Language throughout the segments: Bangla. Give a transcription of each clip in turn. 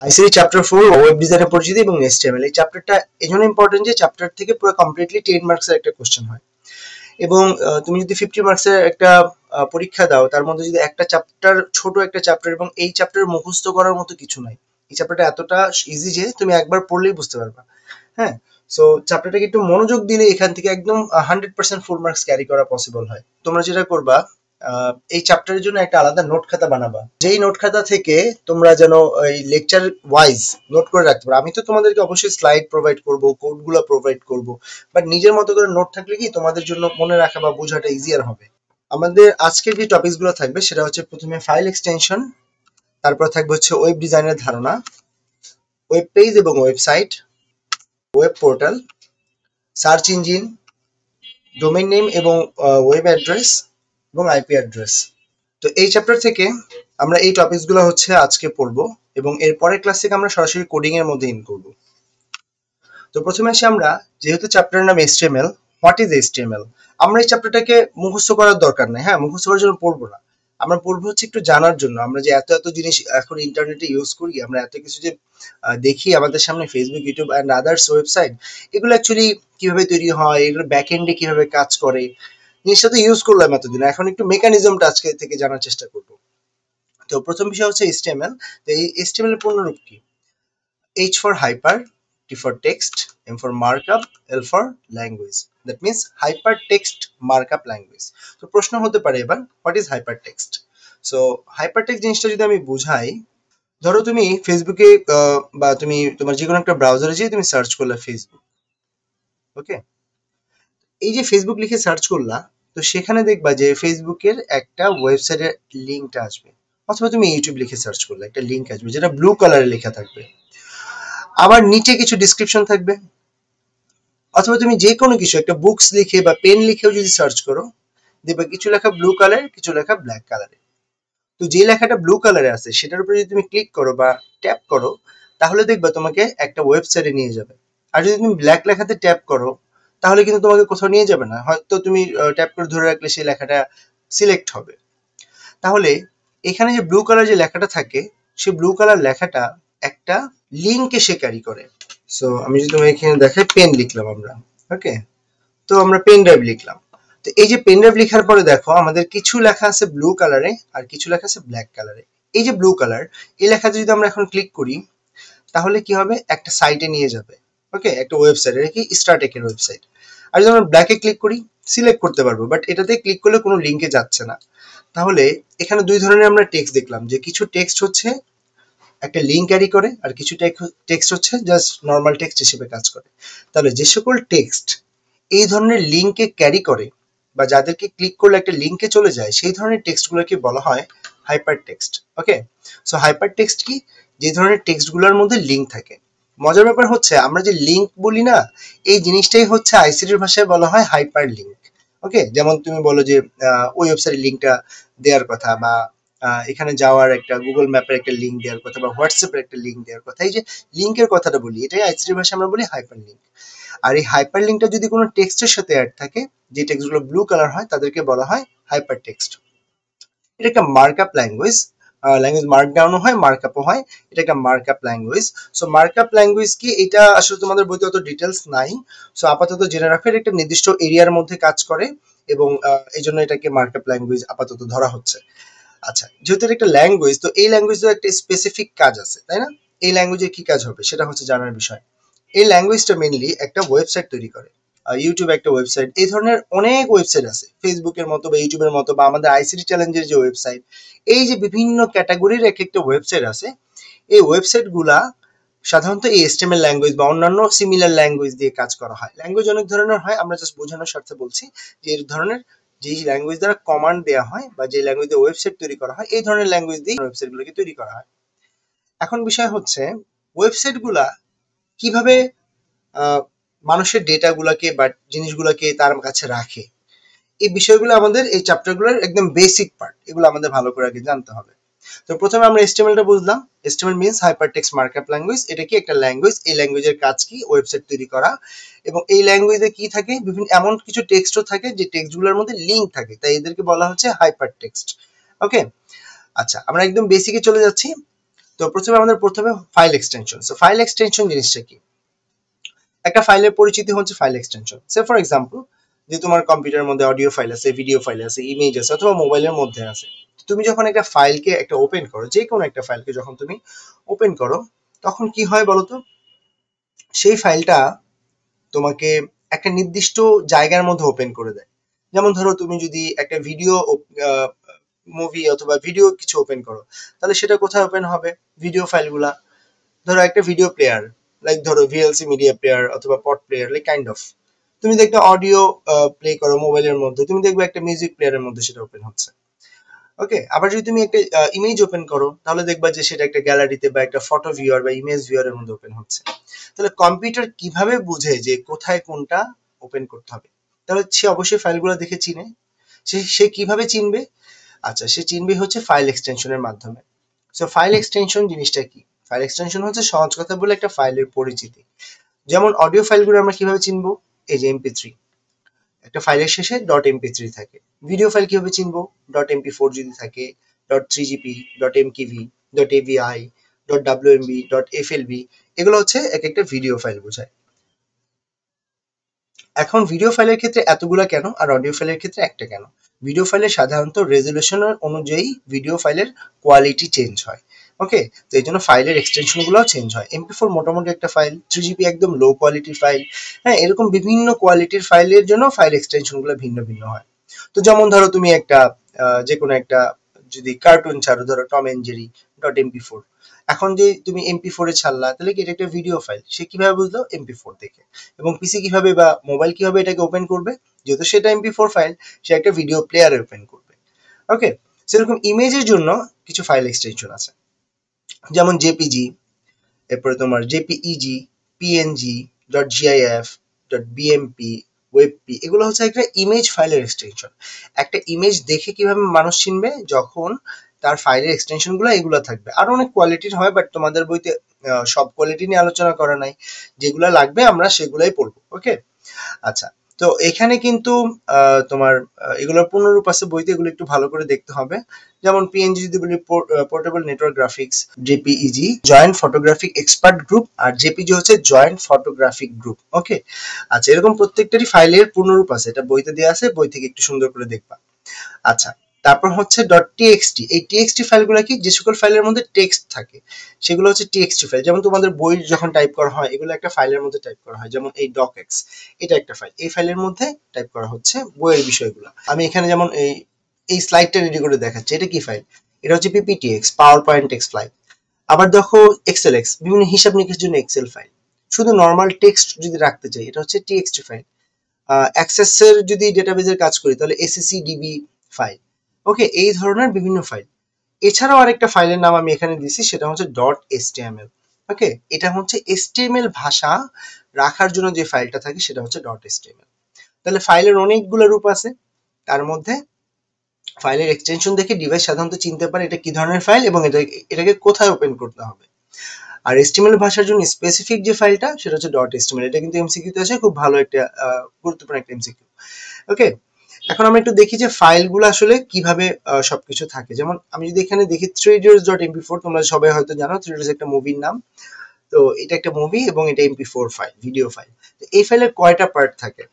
আইসিটি চ্যাপ্টার 4 ওয়েব ডিজাইনের পরিচিতি এবং HTML। এই চ্যাপ্টারটা এজন্য ইম্পর্টেন্ট যে চ্যাপ্টার থেকে পুরো কমপ্লিটলি 10 মার্কসের একটা কোশ্চেন হয় এবং তুমি যদি 50 মার্কসের একটা পরীক্ষা দাও তার মধ্যে যদি একটা চ্যাপ্টার, ছোট একটা চ্যাপ্টার, এবং এই চ্যাপ্টার মুখস্থ করার মতো কিছু নাই। এই চ্যাপ্টারটা এতটা ইজি যে তুমি একবার পড়লেই বুঝতে পারবা। হ্যাঁ, সো চ্যাপ্টারটাকে একটু মনোযোগ দিলে এখান থেকে একদম 100% ফুল মার্কস ক্যারি করা পসিবল হয়। তোমরা যেটা করবা, এই চ্যাপ্টারের জন্য একটা আলাদা নোট খাতা বানাবা, যেই নোট খাতা থেকে তোমরা যেন এই লেকচার ওয়াইজ নোট করে রাখতে পারো। আমি তো তোমাদেরকে অবশ্যই স্লাইড প্রোভাইড করব, কোডগুলো প্রোভাইড করব, বাট নিজের মতো করে নোট থাকলে কি তোমাদের জন্য মনে রাখা বা বোঝাটা ইজিয়ার হবে। আমাদের আজকের যে টপিকসগুলো থাকবে সেটা হচ্ছে প্রথমে ফাইল এক্সটেনশন, তারপর থাকবে হচ্ছে ওয়েব ডিজাইনের ধারণা, ওয়েব পেজ এবং website, web portal, search engine, domain name এবং ওয়েব অ্যাড্রেস এবং আইপি অ্যাড্রেস। তো এই চ্যাপ্টার থেকে আমরা এই টপিকসগুলো হচ্ছে আজকে পড়বো এবং এর পরের ক্লাস থেকে আমরা সরাসরি কোডিং এর মধ্যে ইন করব। তো প্রথমে আসি আমরা, যেহেতু চ্যাপ্টারের নাম HTML, হোয়াট ইজ HTML? আমরা এই চ্যাপ্টারটাকে মুখস্থ করার দরকার নেই। হ্যাঁ, মুখস্থ করার জন্য পড়বো না, আমরা পড়বো হচ্ছে একটু জানার জন্য। আমরা যে এত এত জিনিস এখন ইন্টারনেটে ইউজ করি, আমরা এত কিছু যে দেখি আমাদের সামনে Facebook, YouTube and others website, এগুলো অ্যাকচুয়ালি কিভাবে তৈরি হয়, এগুলো ব্যাক এন্ডে কিভাবে কাজ করে, জিনিসটা তো ইউজ করলাম এতদিন, এখন একটু মেকানিজমটা আজকে থেকে জানার চেষ্টা করবো। তো প্রথম বিষয় হচ্ছে HTML। তো এই HTML এর পূর্ণরূপ কি? H for hyper, T for text, M for markup, L for language. That means hypertext markup language. তো প্রশ্ন হতে পারে এবার, what is hypertext? So hypertext জিনিসটা যদি আমি বুঝাই, ধরো তুমি ফেসবুকে বা তুমি তোমার যে কোনো একটা ব্রাউজারে যেয়ে তুমি সার্চ করলে ফেসবুক, ওকে? এই যে ফেসবুক লিখে সার্চ করলা, তো সেখানে দেখবা যে ফেসবুকের একটা ওয়েবসাইটের লিঙ্কটা আসবে, অথবা তুমি ইউটিউব লিখে সার্চ করলে একটা লিঙ্ক আসবে যেটা ব্লু কালারে লেখা থাকবে, আবার নিচে কিছু ডিসক্রিপশন থাকবে। অথবা তুমি যে কোনো কিছু একটা বুকস লিখে বা পেন লিখেও যদি সার্চ করো, দেখবে কিছু লেখা ব্লু কালার, কিছু লেখা ব্ল্যাক কালারে। তো যে লেখাটা ব্লু কালারে আছে সেটার উপরে যদি তুমি ক্লিক করো বা ট্যাপ করো, তাহলে দেখবা তোমাকে একটা ওয়েবসাইটে নিয়ে যাবে। আর যদি তুমি ব্ল্যাক লেখাতে ট্যাপ করো, তাহলে কিন্তু তোমাকে কোথাও নিয়ে যাবে না, হয়তো তুমি ট্যাপ করে ধরে রাখলে সেই লেখাটা সিলেক্ট হবে। তাহলে এখানে যে ব্লু কালার যে লেখাটা থাকে, সেই ব্লু কালার লেখাটা একটা লিঙ্কে সে ক্যারি করে। সো আমি যদি তোমাকে এখানে দেখাই, পেন লিখলাম আমরা, ওকে? তো আমরা পেন ড্রাইভ লিখলাম। তো এই যে পেন ড্রাইভ লেখার পরে দেখো আমাদের কিছু লেখা আছে ব্লু কালারে আর কিছু লেখা আছে ব্ল্যাক কালারে। এই যে ব্লু কালার, এই লেখাতে যদি আমরা এখন ক্লিক করি, তাহলে কি হবে? একটা সাইটে নিয়ে যাবে, ওকে? একটা ওয়েবসাইট, এটা কি স্টারটেকের ওয়েবসাইট। আর যদি আমরা ব্ল্যাকে ক্লিক করি, সিলেক্ট করতে পারবো, বাট এটাতে ক্লিক করলে কোনো লিঙ্কে যাচ্ছে না। তাহলে এখানে দুই ধরনের আমরা টেক্সট দেখলাম, যে কিছু টেক্সট হচ্ছে একটা লিঙ্ক ক্যারি করে আর কিছু টেক্সট হচ্ছে জাস্ট নর্মাল টেক্সট হিসেবে কাজ করে। তাহলে যে সকল টেক্সট এই ধরনের লিঙ্কে ক্যারি করে বা যাদেরকে ক্লিক করলে একটা লিঙ্কে চলে যায়, সেই ধরনের টেক্সটগুলোকে বলা হয় হাইপার টেক্সট, ওকে? সো হাইপার টেক্সট কি? যে ধরনের টেক্সটগুলোর মধ্যে লিঙ্ক থাকে। মজার ব্যাপার হচ্ছে আমরা যে লিঙ্ক বলি না, এই জিনিসটাই হচ্ছে আইসিটির ভাষায় বলা হয় হাইপার লিঙ্ক, ওকে? যেমন তুমি বলো যে ওই ওয়েবসাইটের লিঙ্কটা দেওয়ার কথা, বা এখানে যাওয়ার একটা গুগল ম্যাপের একটা লিঙ্ক দেওয়ার কথা, বা হোয়াটসঅ্যাপের একটা লিঙ্ক দেওয়ার কথা। এই যে লিঙ্কের কথাটা বলি, এটাই আইসিটির ভাষায় আমরা বলি হাইপার লিঙ্ক। আর এই হাইপার লিঙ্কটা যদি কোনো টেক্সটের সাথে অ্যাড থাকে, যে টেক্সটগুলো ব্লু কালার হয়, তাদেরকে বলা হয় হাইপার টেক্সট। এটা একটা মার্কআপ ল্যাঙ্গুয়েজ, ল্যাঙ্গুয়েজ মার্কডাউনও হয়, মার্কআপও হয়। এটা একটা markup language. So markup language কি, এটা আসলে তোমাদের বইতে অত ডিটেলস নাই। সো আপাতত জেনে রাখো, এটা একটা নির্দিষ্ট এরিয়ার মধ্যে কাজ করে এবং এই জন্য এটাকে মার্কআপ ল্যাঙ্গুয়েজ আপাতত ধরা হচ্ছে। আচ্ছা, যেহেতু এটা একটা ল্যাঙ্গুয়েজ, তো এই ল্যাঙ্গুয়েজের একটা স্পেসিফিক কাজ আছে, তাই না? এই ল্যাঙ্গুয়েজের কি কাজ হবে সেটা হচ্ছে জানার বিষয়। এই ল্যাঙ্গুয়েজটা মেইনলি একটা ওয়েবসাইট তৈরি করে। ইউটিউব একটা ওয়েবসাইট, এই ধরনের অনেক ওয়েবসাইট আছে, ফেসবুকের মতো বা ইউটিউবের মতো, বা আমাদের আইসিটি চ্যালেঞ্জের যে ওয়েবসাইট, এই যে বিভিন্ন ক্যাটাগরির এক একটা ওয়েবসাইট আছে, এই ওয়েবসাইট গুলা সাধারণত এই HTML ল্যাঙ্গুয়েজ বা অন্যান্য সিমিলার ল্যাঙ্গুয়েজ দিয়ে কাজ করা হয়। ল্যাঙ্গুয়েজ অনেক ধরনের হয়, আমরা জাস্ট বোঝানোর স্বার্থে বলছি যে এই ধরনের যে ল্যাঙ্গুয়েজ দ্বারা কমান্ড দেওয়া হয় বা যে ল্যাঙ্গুয়েজ দিয়ে ওয়েবসাইট তৈরি করা হয়, এই ধরনের ল্যাঙ্গুয়েজ দিয়ে ওয়েবসাইট গুলোকে তৈরি করা হয়। এখন বিষয় হচ্ছে ওয়েবসাইট গুলা কিভাবে মানুষের ডেটা গুলাকে বা জিনিসগুলোকে তার কাছে রাখে, এই বিষয়গুলো আমাদের এই চ্যাপ্টারগুলোর একদম বেসিক পার্ট, এগুলো আমাদের ভালো করে আগে জানতে হবে। তো প্রথমে আমরা HTML টা বুঝলাম। HTML means hypertext markup language. এটা কি একটা ল্যাঙ্গুয়েজ, এই ল্যাঙ্গুয়েজের কাজ কি? ওয়েবসাইট তৈরি করা। এবং এই ল্যাঙ্গুয়েজে কি থাকে? বিভিন্ন এমন কিছু টেক্সটও থাকে যে টেক্সটগুলোর মধ্যে লিঙ্ক থাকে, তাই এদেরকে বলা হচ্ছে হাইপারটেক্সট, ওকে? আচ্ছা, আমরা একদম বেসিকে চলে যাচ্ছি। তো প্রথমে আমাদের পড়তে হবে file extension. So file extension জিনিসটা কি? একটা ফাইলের পরিচিতি হচ্ছে file extension. Say for example, যে তোমার কম্পিউটারের মধ্যে অডিও ফাইল আছে, ভিডিও ফাইল আছে, ইমেজ আছে, অথবা মোবাইলের মধ্যে আছে। তুমি যখন একটা ফাইলকে একটা ওপেন করো, যে কোনো একটা ফাইলকে যখন তুমি ওপেন করো, তখন কি হয় বলতো? সেই ফাইলটা তোমাকে একটা নির্দিষ্ট জায়গার মধ্যে ওপেন করে দেয়। যেমন ধরো তুমি যদি একটা ভিডিও মুভি অথবা ভিডিও কিছু ওপেন করো, তাহলে সেটা কোথায় ওপেন হবে? ভিডিও ফাইলগুলা। ধরো একটা ভিডিও প্লেয়ার, লাইক ধরো ভিএলসি মিডিয়া প্লেয়ার অথবা পড প্লেয়ার, লাইক কাইন্ড অফ। তুমি দেখবে অডিও প্লে করো মোবাইলের মধ্যে, তুমি দেখবে একটা মিউজিক প্লেয়ারের মধ্যে সেটা ওপেন হচ্ছে। ওকে, আবার যদি তুমি একটা ইমেজ ওপেন করো, তাহলে দেখবা যে সেটা একটা গ্যালারিতে বা একটা ফটো ভিউয়ার বা ইমেজ ভিউয়ারের মধ্যে ওপেন হচ্ছে। তাহলে কম্পিউটার কিভাবে বুঝে যে কোথায় কোনটা ওপেন করতে হবে? তাহলে সে অবশ্যই ফাইলগুলো দেখে চিনে। সে কিভাবে চিনবে? আচ্ছা, সে চিনবে হচ্ছে ফাইল এক্সটেনশনের মাধ্যমে। সো ফাইল এক্সটেনশন জিনিসটা কি? ফাইল এক্সটেনশন হচ্ছে সহজ কথা বলে একটা ফাইলের পরিচিতি। যেমন অডিও ফাইলগুলো আমরা কিভাবে চিনবো? এই যে এমপি3, একটা ফাইলের শেষে ডট এমপি3 থাকে। ভিডিও ফাইল কিভাবে চিনবো? ডট এমপি4 যদি থাকে, dot three GP, dot MKV, dot AVI, dot WMV, dot FLV, এগুলো হচ্ছে এক একটা ভিডিও ফাইল বোঝায়। এখন ভিডিও ফাইলের ক্ষেত্রে এতগুলা কেন আর অডিও ফাইলের ক্ষেত্রে একটা কেন? ভিডিও ফাইলের সাধারণত রেজলিউশন অনুযায়ী ভিডিও ফাইলের কোয়ালিটি চেঞ্জ হয়। ওকে, তো এই জন্য ফাইলের এক্সটেনশন গুলোও চেঞ্জ হয়। এমপি4 মোটামুটি একটা ফাইল, 3জিপি একদম লো কোয়ালিটির ফাইল। হ্যাঁ, এরকম বিভিন্ন কোয়ালিটির ফাইলের জন্য ফাইল এক্সটেনশন গুলো ভিন্ন ভিন্ন হয়। তো যেমন ধরো তুমি একটা যে কোনো একটা যদি কার্টুন ছাড়ো, ধরো টম এন্ড জেরি, ডট এমপি4। এখন যে তুমি এমপি4 এ ছাড়লা, তাহলে কি এটা একটা ভিডিও ফাইল? সে কিভাবে বুঝলো? এমপি4 দেখে। এবং পিসি কিভাবে বা মোবাইল কিভাবে এটাকে ওপেন করবে? যেহেতু সেটা এমপি4 ফাইল, সে একটা ভিডিও প্লেয়ারে ওপেন করবে। ওকে, সেরকম ইমেজের জন্য কিছু ফাইল এক্সটেনশন আছে, যেমন জেপিজি, এরপরে তোমার JPEG, PNG, dot GIF, dot BMP, WebP, এগুলো হচ্ছে একটা ইমেজ ফাইলের এক্সটেনশন। একটা ইমেজ দেখে কিভাবে মানুষ চিনবে? যখন তার ফাইলের এক্সটেনশন গুলো এগুলো থাকবে। আরো অনেক কোয়ালিটির হয়, বাট তোমাদের বইতে সব কোয়ালিটি নিয়ে আলোচনা করা নাই। যেগুলো লাগবে আমরা সেগুলাই পড়বো। ওকে, আচ্ছা। তো এখানে কিন্তু তোমার এগুলোর পূর্ণরূপ আছে বইতে, এগুলো একটু ভালো করে দেখতে হবে। যেমন পিএনজি যদি বলি, portable network graphics, JPEG joint photographic expert group, আর জেপিজি হচ্ছে জয়েন্ট ফটোগ্রাফিক গ্রুপ। ওকে, আচ্ছা, এরকম প্রত্যেকটারই ফাইলের পূর্ণরূপ আছে, এটা বইতে দেওয়া আছে, বই থেকে একটু সুন্দর করে দেখবা। আচ্ছা, তারপর হচ্ছে ডট টিএক্সটি। এই টিএক্সটি ফাইলগুলো কি? যে সকল ফাইলের মধ্যে টেক্সট থাকে সেগুলো হচ্ছে টিএক্সটি ফাইল। যেমন তোমাদের বই যখন টাইপ করা হয়, এগুলো একটা ফাইলের মধ্যে টাইপ করা হয়। যেমন এই ডকএক্স, এটা একটা ফাইল, এই ফাইলের মধ্যে টাইপ করা হচ্ছে বইয়ের বিষয়গুলো। আমি এখানে যেমন এই এই স্লাইডটা রেডি করে দেখাচ্ছি, এটা কি ফাইল? এটা হচ্ছে PPTX, power point text file. আবার দেখো এক্সেল এক্স, বিভিন্ন হিসাব নিকেশের জন্য এক্সেল ফাইল। শুধু নর্মাল টেক্সট যদি রাখতে চাই, এটা হচ্ছে টিএক্সটি ফাইল। অ্যাক্সেসের যদি ডেটাবেজের কাজ করি, তাহলে এসএসসি ডিবি ফাইল। ওকে, এই ধরনের বিভিন্ন ফাইল। এছাড়াও আরেকটা ফাইলের নাম আমি এখানে দিয়েছি, সেটা হচ্ছে ডট এসটিএমএল। ওকে, এটা হচ্ছে এসটিএমএল ভাষা রাখার জন্য যে ফাইলটা থাকে সেটা হচ্ছে ডট এসটিএমএল। তাহলে ফাইলের অনেকগুলো রূপ আছে। তার মধ্যে ফাইলের এক্সটেনশন দেখে ডিভাইস সাধারণত চিনতে পারে এটা কি ধরনের ফাইল এবং এটাকে কোথায় ওপেন করতে হবে। আর এসটিএমএল ভাষার জন্য স্পেসিফিক যে ফাইলটা সেটা হচ্ছে ডট এসটিএমএল। এটা কিন্তু এমসিকিউতে আছে, খুব ভালো একটা গুরুত্বপূর্ণ একটা এমসিকিউ। ওকে, এখন আমরা একটু দেখি যে ফাইলগুলো আসলে কিভাবে সবকিছু থাকে। যেমন আমি যদি এখানে দেখি থ্রি ইডিয়টস ডট এমপি4, তোমরা সবাই হয়তো জানো থ্রি ইডিয়টস একটা মুভির নাম। তো এটা একটা মুভি এবং এটা এমপি4 ফাইল, ভিডিও ফাইল। তো এই ফাইলের কয়টা পার্ট থাকে?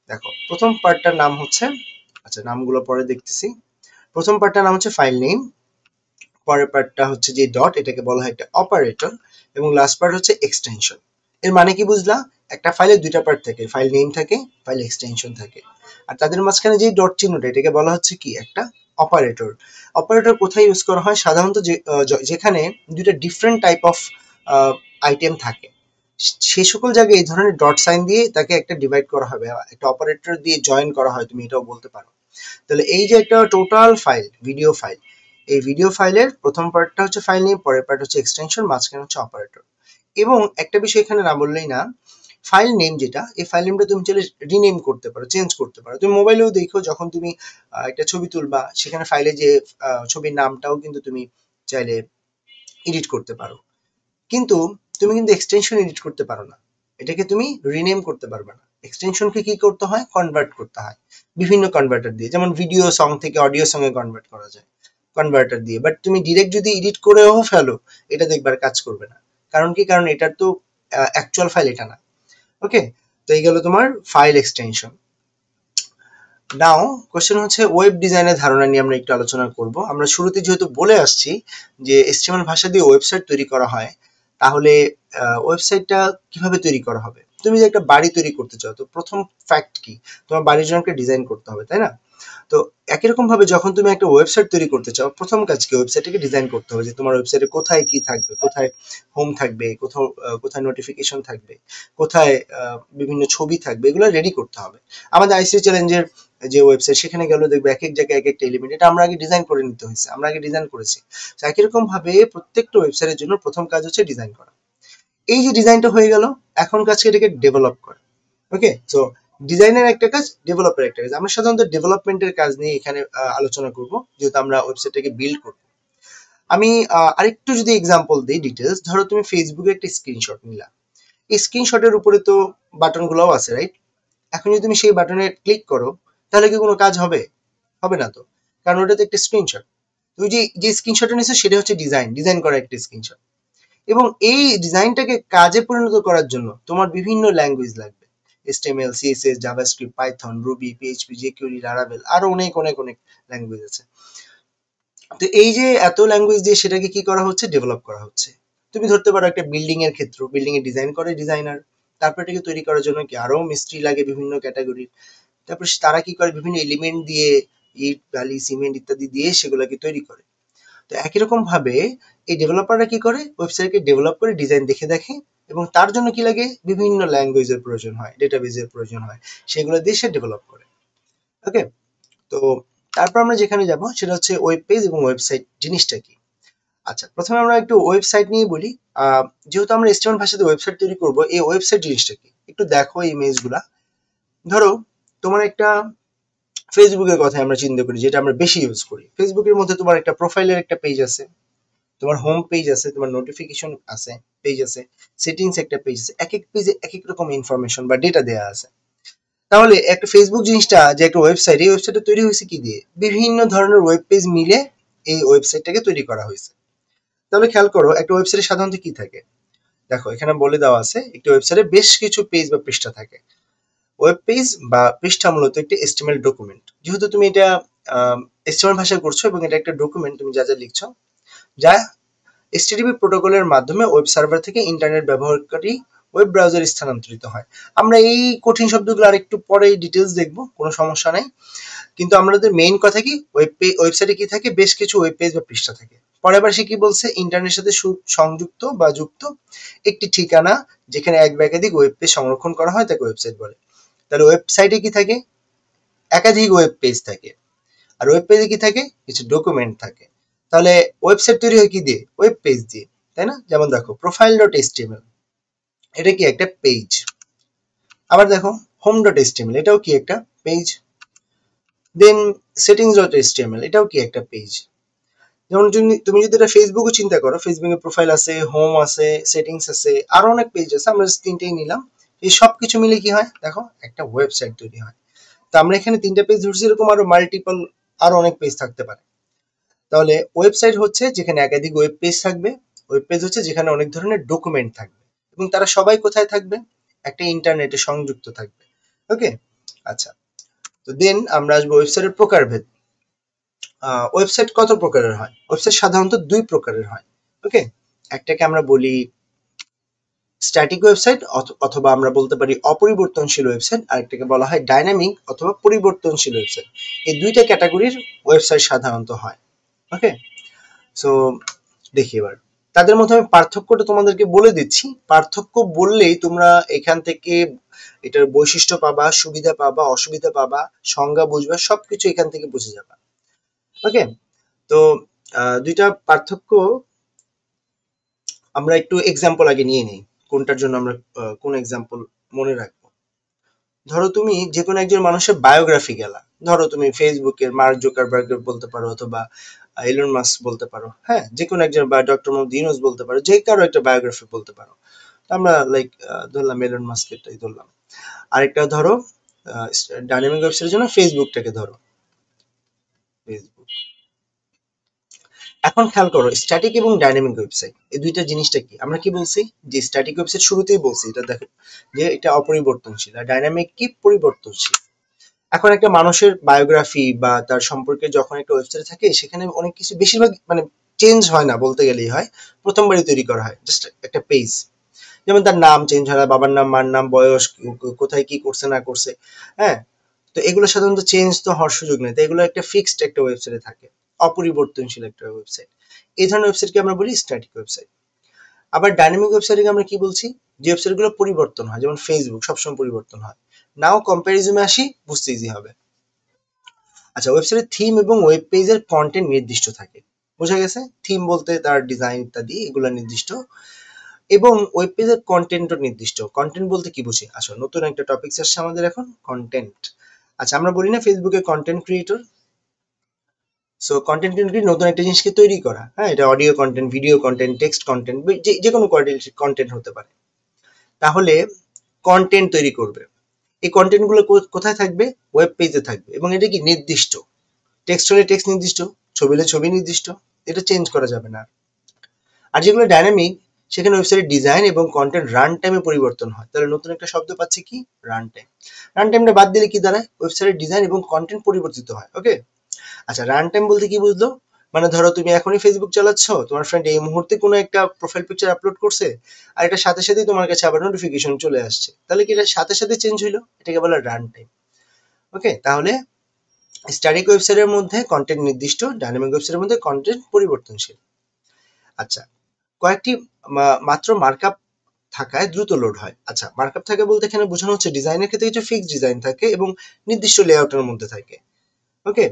দেখো, প্রথম পার্টটার নাম হচ্ছে, আচ্ছা নামগুলো পরে দেখতেছি। প্রথম পার্টটার নাম হচ্ছে ফাইল নেম, পরের পার্টটা হচ্ছে যে ডট, এটাকে বলা হয় একটা অপারেটর, এবং লাস্ট পার্ট হচ্ছে এক্সটেনশন। এর মানে কি বুঝলা? একটা ফাইলের দুইটা পার্ট থাকে, ফাইল নেম থাকে, ফাইল এক্সটেনশন থাকে। আর তাদের মাঝখানে যে ডট চিহ্নটা, এটাকে বলা হচ্ছে কি? একটা অপারেটর। অপারেটর কোথায় ইউজ করা হয়? সাধারণত যেখানে দুইটা ডিফারেন্ট টাইপ অফ আইটেম থাকে, সে সকল জায়গায় এই ধরনের ডট সাইন দিয়ে তাকে একটা ডিভাইড করা হবে, একটা অপারেটর দিয়ে জয়েন করা হয়, তুমি এটাও বলতে পারো। তাহলে এই যে একটা টোটাল ফাইল, ভিডিও ফাইল, এই ভিডিও ফাইলের প্রথম পার্টটা হচ্ছে ফাইল নেম, পরের পার্ট হচ্ছে এক্সটেনশন, মাঝখানে হচ্ছে অপারেটর। এবং একটা বিষয় এখানে না বললেই না, ফাইল নেম যেটা, এই ফাইল নেমটা তুমি চাইলে রিনেম করতে পারো, চেঞ্জ করতে পারো। তুমি মোবাইলেও দেখো, যখন তুমি একটা ছবি তুলবা, সেখানে ফাইলে যে ছবির নামটাও কিন্তু তুমি চাইলে এডিট করতে পারো। কিন্তু তুমি কিন্তু এক্সটেনশন এডিট করতে পারো না, এটাকে তুমি রিনেম করতে পারবে না। এক্সটেনশনকে কি করতে হয়? কনভার্ট করতে হয় বিভিন্ন কনভার্টার দিয়ে। যেমন ভিডিও সং থেকে অডিও সঙ্গে কনভার্ট করা যায়, কনভার্টার দিয়ে, বাট তুমি ডিরেক্ট যদি এডিট করেও ফেলো এটা দেখবার কাজ করবে না। কারণ কি, কারণ এটার তো অ্যাকচুয়াল ফাইল এটা না। ওকে, তো এই গেল তোমার ফাইল এক্সটেনশন। নাও কোশ্চেন হচ্ছে ওয়েব ডিজাইনের ধারণা নিয়ে আমরা একটু আলোচনা করব। আমরা শুরুতে যেহেতু বলে আসছি যে HTML ভাষা দিয়ে ওয়েবসাইট তৈরি করা হয়, তাহলে ওয়েবসাইটটা কিভাবে তৈরি করা হবে? তুমি যে একটা বাড়ি তৈরি করতে চাও, তো প্রথম ফ্যাক্ট কি? তোমার বাড়ির জন্য একটা ডিজাইন করতে হবে, তাই না? তো একই রকম ভাবে যখন তুমি একটা ওয়েবসাইট তৈরি করতে চাও, প্রথম কাজ কি? ওয়েবসাইটটাকে ডিজাইন করতে হবে যে তোমার ওয়েবসাইটে কোথায় কি থাকবে, কোথায় হোম থাকবে, কোথায় নোটিফিকেশন থাকবে, কোথায় বিভিন্ন ছবি থাকবে, এগুলো রেডি করতে হবে। আমাদের আইসিটি চ্যালেঞ্জের যে ওয়েবসাইট, সেখানে গেলে দেখবে এক এক জায়গায় এক একটা এলিমেন্ট, এটা আমরা আগে ডিজাইন করে নিতে হয়েছে, আমরা আগে ডিজাইন করেছি। তো একই রকম ভাবে প্রত্যেকটা ওয়েবসাইটের জন্য প্রথম কাজ হচ্ছে ডিজাইন করা। এই যে ডিজাইনটা হয়ে গেল, এখন কাজকে এটাকে ডেভেলপ করা। ওকে, সো ডিজাইনের একটা কাজ, ডেভেলপের একটা কাজ। আমরা সাধারণত ডেভেলপমেন্টের কাজ নিয়ে এখানে আলোচনা করব, যেহেতু আমরা ওয়েবসাইটটাকে বিল্ড করব। আমি আরেকটু যদি এক্সাম্পল দিই ডিটেলস, ধরো তুমি ফেসবুকে একটা স্ক্রিনশট নিলা, এই স্ক্রিনশটের উপরে তো বাটন গুলোও আছে, রাইট? এখন যদি তুমি সেই বাটনে ক্লিক করো, তাহলে কি কোনো কাজ হবে? হবে না তো, কারণ ওটা তো একটা স্ক্রিনশট। তুমি যে স্ক্রিনশটটা নিছো সেটা হচ্ছে ডিজাইন করা একটা স্ক্রিনশট। এবং এই ডিজাইনটাকে কাজে পরিণত করার জন্য তোমার বিভিন্ন ল্যাঙ্গুয়েজ লাগবে। HTML, CSS, JavaScript, Python, Ruby, PHP, jQuery, Laravel, আরো অনেক অনেক অনেক ল্যাঙ্গুয়েজ আছে। তো এই যে এত ল্যাঙ্গুয়েজ দিয়ে সেটাকে কি করা হচ্ছে? ডেভেলপ করা হচ্ছে। তুমি ধরতে পারো একটা বিল্ডিং এর ক্ষেত্র, বিল্ডিং এর ডিজাইন করে ডিজাইনার, তারপর এটাকে তৈরি করার জন্য কি আরো মিস্ত্রি লাগে বিভিন্ন ক্যাটাগরির। তারপর তারা কি করে? বিভিন্ন এলিমেন্ট দিয়ে, ইট, বালি, সিমেন্ট ইত্যাদি দিয়ে সেগুলোকে তৈরি করে। তো একই রকম ভাবে এই ডেভেলপাররা কি করে? ওয়েবসাইটকে ডেভেলপ করে ডিজাইন দেখে দেখে, এবং তার জন্য কি লাগে? বিভিন্ন ল্যাঙ্গুয়েজের প্রয়োজন হয়, ডেটাবেজের প্রয়োজন হয়, সেগুলো দিয়ে সে ডেভেলপ করে। ওকে, তো তারপর আমরা যেখানে যাব সেটা হচ্ছে ওয়েব পেজ এবং ওয়েবসাইট জিনিসটা কি। আচ্ছা, প্রথমে আমরা একটু ওয়েবসাইট নিয়ে বলি। যেহেতু আমরা HTML ভাষাতে ওয়েবসাইট তৈরি করব, এই ওয়েবসাইট জিনিসটা কি একটু দেখো এই ইমেজগুলা। ধরো তোমার একটা ফেসবুকের কথা আমরা চিন্তা করি, যেটা আমরা বেশি ইউজ করি। ফেসবুকের মধ্যে তোমার একটা প্রোফাইলের একটা পেজ আছে, তোমার হোম পেজ আছে, তোমার নোটিফিকেশন আছে, পেজ আছে, সেটিংস একটা পেজ আছে, এক এক পেজে এক এক রকম ইনফরমেশন বা ডেটা দেওয়া আছে। তাহলে একটা ফেসবুক জিনিসটা যে একটা ওয়েবসাইট, এই ওয়েবসাইটটা তৈরি হয়েছে কি দিয়ে? বিভিন্ন ধরনের ওয়েব পেজ মিলে এই ওয়েবসাইটটাকে তৈরি করা হয়েছে। তাহলে খেয়াল করো, একটা ওয়েবসাইটে সাধারণত কি থাকে? দেখো এখানে বলে দেওয়া আছে, একটি ওয়েবসাইটে বেশ কিছু পেজ বা পৃষ্ঠা থাকে। ওয়েব পেজ বা পৃষ্ঠা মূলত একটি HTML ডকুমেন্ট। যেহেতু তুমি এটা HTML ভাষায় করছো এবং এটা একটা ডকুমেন্ট, তুমি যা যা লিখছো, যা HTTP প্রোটোকলের মাধ্যমে ওয়েব সার্ভার থেকে ইন্টারনেট ব্যবহারকারী ওয়েব ব্রাউজারে স্থানান্তরিত হয়। আমরা এই কঠিন শব্দগুলো আরেকটু পরে ডিটেলস দেখবো, কোনো সমস্যা নাই। কিন্তু আমাদের মেইন কথা কি, ওয়েবসাইটে কি থাকে? বেশ কিছু ওয়েব পেজ বা পৃষ্ঠা থাকে। পরের বার সে কি বলছে? ইন্টারনেটের সাথে সংযুক্ত বা যুক্ত একটি ঠিকানা, যেখানে এক বা একাধিক ওয়েব পেজ সংরক্ষণ করা হয়, তাকে ওয়েবসাইট বলে। তাহলে ওয়েবসাইটে কি থাকে? একাধিক ওয়েব পেজ থাকে। আর ওয়েব পেজে কি থাকে? কিছু ডকুমেন্ট থাকে। তাহলে ওয়েবসাইট তৈরি হয় কি দিয়ে? ওয়েব পেজ দিয়ে, তাই না? যেমন দেখো profile.html, এটা কি একটা পেজ। আবার দেখো home.html, এটাও কি একটা পেজ। দেন settings.html, এটাও কি একটা পেজ। যেমন তুমি যদি এটা ফেসবুকও চিন্তা করো, ফেসবুকে প্রোফাইল আছে, হোম আছে, সেটিংস আছে, আরো অনেক পেজ আছে, আমরা জাস্ট তিনটেই নিলাম। এই সব কিছু মিলে কি হয়? দেখো একটা ওয়েবসাইট তৈরি হয়। তো আমরা এখানে তিনটা পেজ ধরছি, এরকম আরো মাল্টিপল আরো অনেক পেজ থাকতে পারে। তাহলে ওয়েবসাইট হচ্ছে যেখানে একাধিক ওয়েব পেজ থাকবে, ওয়েব পেজ হচ্ছে যেখানে অনেক ধরনের ডকুমেন্ট থাকবে, এবং তারা সবাই কোথায় থাকবে? একটা ইন্টারনেটে সংযুক্ত থাকবে। ওকে, আচ্ছা, তো দেন আমরা আসবো ওয়েবসাইটের প্রকারভেদ। ওয়েবসাইট কত প্রকারের হয়? ওয়েবসাইট সাধারণত দুই প্রকারের হয়। ওকে, একটাকে আমরা বলি স্ট্যাটিক ওয়েবসাইট, অথবা আমরা বলতে পারি অপরিবর্তনশীল ওয়েবসাইট, আরেকটাকে বলা হয় ডাইনামিক অথবা পরিবর্তনশীল ওয়েবসাইট। এই দুইটা ক্যাটাগরির ওয়েবসাইট সাধারণত হয়। ওকে, সো দেখি এবার তাদের মধ্যে আমি পার্থক্যটা তোমাদেরকে বলে দিচ্ছি। পার্থক্য বললেই তোমরা এখান থেকে এটার বৈশিষ্ট্য পাবা, সুবিধা পাবা, অসুবিধা পাবা, সংজ্ঞা বুঝবা, সবকিছু এখান থেকে বুঝে যাবা। ওকে, তো দুইটা পার্থক্য আমরা একটু এক্সাম্পল আগে নিয়ে নিই, কোনটার জন্য আমরা কোন এক্সাম্পল মনে রাখবো। ধরো তুমি যে কোনো একজন মানুষের বায়োগ্রাফি গেলা, ধরো তুমি ফেসবুকের মার্ক জুকারবার্গ বলতে পারো, অথবা এলন মাস্ক বলতে পারো, হ্যাঁ, যে কোনো একজন, বা ডক্টর মোহাম্মদ ইউনূস বলতে পারো, যে কারো একটা বায়োগ্রাফি বলতে পারো। আমরা লাইক ধরলাম এলন মাস্কেরটাই ধরলাম। আরেকটা ধরো ডাইনামিক ওয়েবসাইটের জন্য ফেসবুকটাকে ধরো, ফেসবুক। এখন খেয়াল করো স্ট্যাটিক এবং ডাইনামিক ওয়েবসাইট এই দুইটা জিনিসটা কি। আমরা কি বলছি যে স্ট্যাটিক ওয়েবসাইট শুরুতেই বলছি এটা দেখো যে এটা অপরিবর্তনশীল, আর ডাইনামিক কি পরিবর্তনশীল। এখন একটা মানুষের বায়োগ্রাফি বা তার সম্পর্কে যখন একটা ওয়েবসাইটে থাকে সেখানে অনেক কিছু বেশিরভাগ মানে চেঞ্জ হয় না বলতে গেলেই হয়, প্রথমবারই তৈরি করা হয় জাস্ট একটা পেজ। যেমন তার নাম চেঞ্জ হয় না, বাবার নাম, মার নাম, বয়স, কোথায় কি করছে না করছে, হ্যাঁ। তো এগুলো সাধারণত চেঞ্জ তো হওয়ার সুযোগ নেই, তো এগুলো একটা ফিক্সড একটা ওয়েবসাইটে থাকে, অপরিবর্তনশীল একটা ওয়েবসাইট। এই ধরনের ওয়েবসাইটকে আমরা বলি স্ট্যাটিক ওয়েবসাইট। আবার ডাইনামিক ওয়েবসাইটকে আমরা কি বলছি, যে ওয়েবসাইটগুলো পরিবর্তন হয়, যেমন ফেসবুক সবসময় পরিবর্তন হয়। নাও কম্প্যারিজমে আসি, বুঝতে ইজি হবে। আচ্ছা, ওয়েবসাইটের থিম এবং ওয়েব পেজের কন্টেন্ট নির্দিষ্ট থাকে, বোঝা গেছে? থিম বলতে তার ডিজাইন ইত্যাদি এগুলো নির্দিষ্ট, এবং ওয়েব পেজের কন্টেন্টও নির্দিষ্ট। কন্টেন্ট বলতে কি বুঝি, আচ্ছা নতুন একটা টপিক আসছে আমাদের এখন, কন্টেন্ট। আচ্ছা, আমরা বলি না ফেসবুকে content creator. So content creator নতুন একটা জিনিসকে তৈরি করা, হ্যাঁ, এটা audio content, video content, text content, যে কোনো কন্টেন্ট হতে পারে। তাহলে কন্টেন্ট তৈরি করবে, এই কন্টেন্ট গুলো কোথায় থাকবে, ওয়েব পেজে থাকবে, এবং এটা কি নির্দিষ্ট। টেক্সট হলে টেক্সট নির্দিষ্ট, ছবি হলে ছবি নির্দিষ্ট, এটা চেঞ্জ করা যাবে না। আর যেগুলো ডাইনামিক, সেখানে ওয়েবসাইটের ডিজাইন এবং কন্টেন্ট রান টাইমে পরিবর্তন হয়। তাহলে নতুন একটা শব্দ পাচ্ছি কি, রান টাইম। রান টাইমটা বাদ দিলে কি দাঁড়ায়, ওয়েবসাইটের ডিজাইন এবং কন্টেন্ট পরিবর্তিত হয়। ওকে। আচ্ছা, রান টাইম বলতে কি বুঝলো, মানে ধরো তুমি এখনই ফেসবুক চালাচ্ছ, তোমার ফ্রেন্ড এই মুহূর্তে কোনো একটা প্রোফাইল পিকচার আপলোড করছে, আর এটার সাথে সাথেই তোমার কাছে আবার নোটিফিকেশন চলে আসছে, তাহলে কি এটা সাথে সাথে চেঞ্জ হইলো, এটাকে বলা রান টাইম। ওকে, তাহলে স্ট্যাটিক ওয়েবসাইটের মধ্যে কন্টেন্ট নির্দিষ্ট, ডাইনামিক ওয়েবসাইটের মধ্যে কন্টেন্ট পরিবর্তনশীল। আচ্ছা, কয়েকটি মাত্র মার্কআপ থাকায় দ্রুত লোড হয়। আচ্ছা, মার্কআপ থাকে বলতে এখানে বোঝানো হচ্ছে ডিজাইনের ক্ষেত্রে কিছু ফিক্সড ডিজাইন থাকে এবং নির্দিষ্ট লেআউটের মধ্যে থাকে। ওকে,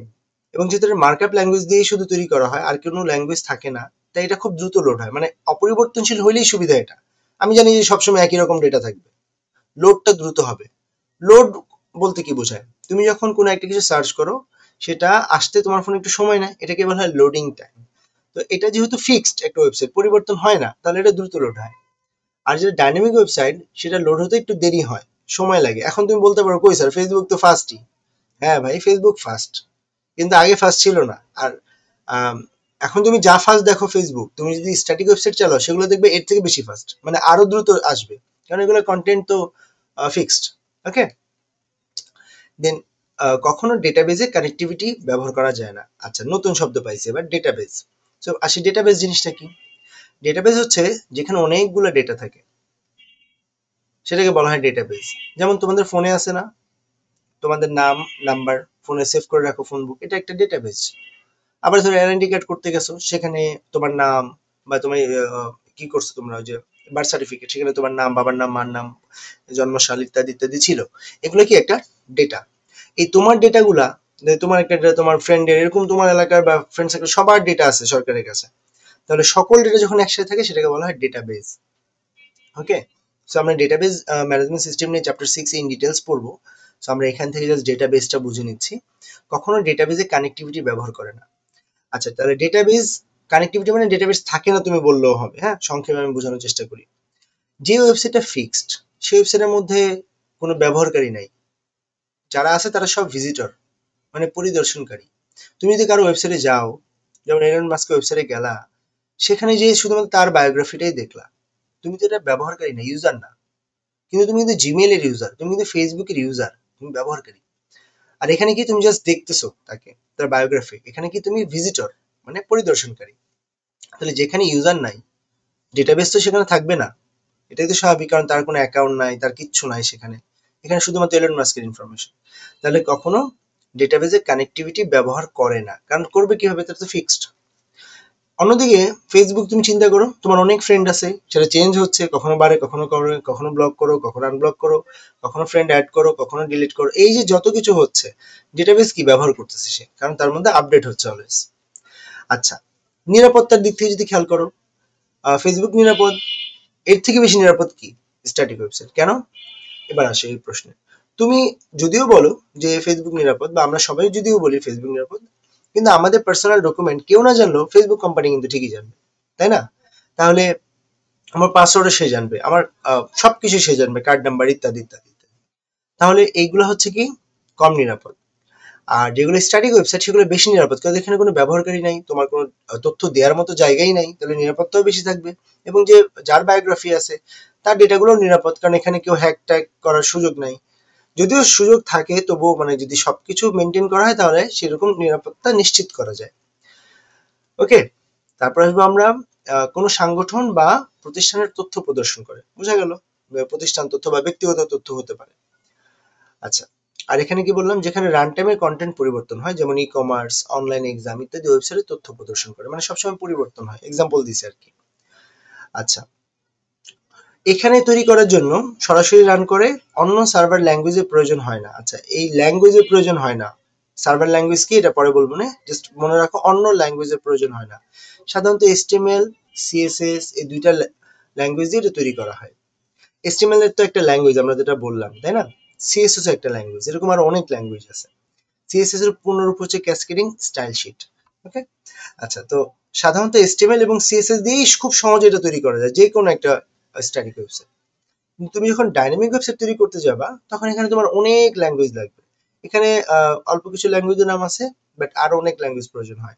এবং যেহেতু মার্কআপ ল্যাঙ্গুয়েজ দিয়ে শুধু তৈরি করা হয়, আর কোনো ল্যাঙ্গুয়েজ থাকে না, তাই এটা খুব দ্রুত লোড হয়। মানে অপরিবর্তনশীল হইলেই সুবিধা এটা। আমি জানি যে সবসময় একই রকম ডেটা থাকবে, লোডটা দ্রুত হবে। লোড বলতে কি বোঝায়, তুমি যখন কোনো একটা কিছু সার্চ করো, সেটা আসতে তোমার ফোনে একটু সময় নেয়, এটাকে বলা হয় লোডিং টাইম। তো এটা যেহেতু ফিক্সড একটা ওয়েবসাইট, পরিবর্তন হয় না, তাহলে এটা দ্রুত লোড হয়। আর যেটা ডাইনামিক ওয়েবসাইট, সেটা লোড হতে একটু দেরি হয়, সময় লাগে। এখন তুমি বলতে পারো কই স্যার, ফেসবুক তো ফাস্টই। হ্যাঁ ভাই, ফেসবুক ফাস্ট, কিন্তু আগে ফাস্ট ছিল না। আর আম, এখন তুমি যা ফাস্ট দেখো ফেসবুক, তুমি যদি স্ট্যাটিক ওয়েবসাইট চালাও সেগুলো দেখবে এর থেকে বেশি ফাস্ট, মানে আরো দ্রুত আসবে, কারণ এগুলো কন্টেন্ট তো ফিক্সড। ওকে, দেন কখনো ডেটাবেজে কানেক্টিভিটি ব্যবহার করা যায় না। আচ্ছা, নতুন শব্দ পাইছি এবার, ডেটাবেজ। সো আসি, ডেটাবেজ জিনিসটা কি। ডেটাবেজ হচ্ছে যেখানে অনেকগুলো ডেটা থাকে, সেটাকে বলা হয় ডেটাবেজ। যেমন তোমাদের ফোনে আছে না, তোমাদের নাম, নাম্বার, ফোনে সেভ করে রাখো ফোন বুক, এটা একটা ডেটাবেজ। আবার ধরো এনআইডি কার্ড করতে গেছো, সেখানে তোমার নাম, বা তুমি কি করছো তোমরা, ওই যে বার্থ সার্টিফিকেট, সেখানে তোমার নাম, বাবার নাম, মার নাম, জন্মসাল ইত্যাদি ইত্যাদি ছিল। এগুলো কি একটা ডেটা। এই তোমার ডেটাগুলা, তোমার একটা data, তোমার ফ্রেন্ডের, এরকম তোমার এলাকার বা ফ্রেন্ড সার্কেল সবার ডেটা আছে সরকারের কাছে। তাহলে সকল ডেটা যখন একসাথে থাকে, সেটাকে বলা হয় ডেটাবেজ। ওকে, সো আমরা ডেটাবেজ ম্যানেজমেন্ট সিস্টেম নিয়ে চ্যাপ্টার 6 ইন ডিটেলস পড়বো। সো আমরা এখান থেকে জাস্ট ডেটাবেজটা বুঝে নিচ্ছি। কখনো ডেটাবেজে কানেক্টিভিটি ব্যবহার করে না। আচ্ছা, তাহলে ডেটাবেজ কানেক্টিভিটি মানে ডেটাবেজ থাকে না তুমি বললেও হবে, হ্যাঁ, সংক্ষেপে আমি বোঝানোর চেষ্টা করি। যে ওয়েবসাইটটা ফিক্সড, সেই ওয়েবসাইটের মধ্যে কোনো ব্যবহারকারী নাই, যারা আছে তারা সব ভিজিটর, মানে পরিদর্শনকারী। তুমি যদি কারো ওয়েবসাইটে যাও, যেমন এলন মাস্কের ওয়েবসাইটে গেলা, সেখানে যে শুধুমাত্র তার বায়োগ্রাফিটাই দেখলা, তুমি তো এটা ব্যবহারকারী না, ইউজার না। কিন্তু তুমি কিন্তু জিমেইল এর ইউজার, তুমি কিন্তু ফেসবুকের ইউজার, তুমি ব্যবহারকারী। আর এখানে কি তুমি জাস্ট দেখতেছো তাকে, তার বায়োগ্রাফি, এখানে কি তুমি ভিজিটর, মানে পরিদর্শনকারী। তাহলে যেখানে ইউজার নাই, ডেটাবেস তো সেখানে থাকবে না, এটাই তো স্বাভাবিক, কারণ তার কোনো অ্যাকাউন্ট নাই, তার কিচ্ছু নাই সেখানে। এখানে শুধুমাত্র এলন মাস্কের ইনফরমেশন। তাহলে কখনো ডেটাবেজে কানেক্টিভিটি ব্যবহার করে না, কারণ করবে কিভাবে, তার তো ফিক্সড। অন্যদিকে ফেসবুক তুমি চিন্তা করো, তোমার অনেক ফ্রেন্ড আছে, সেটা চেঞ্জ হচ্ছে, কখনো বাড়ে, কখনো কমে, কখনো ব্লক করো, কখনো আনব্লক করো, কখনো ফ্রেন্ড অ্যাড করো, কখনো ডিলিট করো, এই যে যত কিছু হচ্ছে, ডেটাবেস কি ব্যবহার করতেছে সে, কারণ তার মধ্যে আপডেট হচ্ছে অলওয়েজ। আচ্ছা, নিরাপত্তার দিক থেকে যদি খেয়াল করো, ফেসবুক নিরাপদ, এর থেকে বেশি নিরাপদ কি, স্ট্যাটিক ওয়েবসাইট। কেন, এবার আসে এই প্রশ্নে। তুমি যদিও বলো যে ফেসবুক নিরাপদ, বা আমরা সবাই যদিও বলি ফেসবুক নিরাপদ, কিন্তু আমাদের পার্সোনাল ডকুমেন্ট কেউ না জানলেও ফেসবুক কোম্পানি কিন্তু ঠিকই জানবে, তাই না? তাহলে আমার পাসওয়ার্ডও সে জানবে, আমার সবকিছু সে জানবে, কার্ড নাম্বার ইত্যাদি ইত্যাদি ইত্যাদি। তাহলে এইগুলো হচ্ছে কি, কম নিরাপদ। আর যেগুলো স্ট্যাটিক ওয়েবসাইট সেগুলো বেশি নিরাপদ, কারণ এখানে কোনো ব্যবহারকারী নাই, তোমার কোনো তথ্য দেওয়ার মতো জায়গাই নাই, তাহলে নিরাপত্তাও বেশি থাকবে। এবং যে যার বায়োগ্রাফি আছে তার ডেটাগুলো নিরাপদ, কারণ এখানে কেউ হ্যাক ট্যাক করার সুযোগ নাই। যদিও সুযোগ থাকে তবুও মানে যদি সবকিছু মেনটেন করা হয় তাহলে সেরকম নিরাপত্তা নিশ্চিত করা যায়। ওকে, তারপর আসবো আমরা কোনো সংগঠন বা প্রতিষ্ঠানের তথ্য প্রদর্শন করে, বোঝা গেল প্রতিষ্ঠান তথ্য বা ব্যক্তিগত তথ্য হতে পারে। আচ্ছা, আর এখানে কি বললাম, যেখানে রান টাইমে কন্টেন্ট পরিবর্তন হয়, যেমন ই কমার্স, অনলাইন এক্সাম ইত্যাদি ওয়েবসাইটে তথ্য প্রদর্শন করে, মানে সবসময় পরিবর্তন হয়, এক্সাম্পল দিছি আর কি। আচ্ছা, এখানে তৈরি করার জন্য সরাসরি রান করে, অন্য সার্ভার ল্যাঙ্গুয়েজের প্রয়োজন হয় না। আচ্ছা, এই ল্যাঙ্গুয়েজের প্রয়োজন হয় না, সার্ভার ল্যাঙ্গুয়েজ কি এটা পরে বলবো না, জাস্ট মনে রাখো অন্য ল্যাঙ্গুয়েজের প্রয়োজন হয় না। সাধারণত HTML, CSS এই দুইটা ল্যাঙ্গুয়েজ দিয়ে এটা তৈরি করা হয়। HTML এর তো একটা ল্যাঙ্গুয়েজ আমরা যেটা বললাম, তাই না? CSS একটা ল্যাঙ্গুয়েজ, এরকম আরো অনেক ল্যাঙ্গুয়েজ আছে। CSS এর পূর্ণরূপ হচ্ছে ক্যাসকেডিং স্টাইল শিট। ওকে, আচ্ছা, তো সাধারণত HTML এবং CSS দিয়েই খুব সহজে এটা তৈরি করা যায়, যে কোনো একটা স্ট্যাটিক ওয়েবসাইট। তুমি যখন ডাইনামিক ওয়েবসাইট তৈরি করতে যাবা তখন এখানে তোমার অনেক ল্যাঙ্গুয়েজ লাগবে। এখানে অল্প কিছু ল্যাঙ্গুয়েজের নাম আছে, বাট আরো অনেক ল্যাঙ্গুয়েজ প্রয়োজন হয়।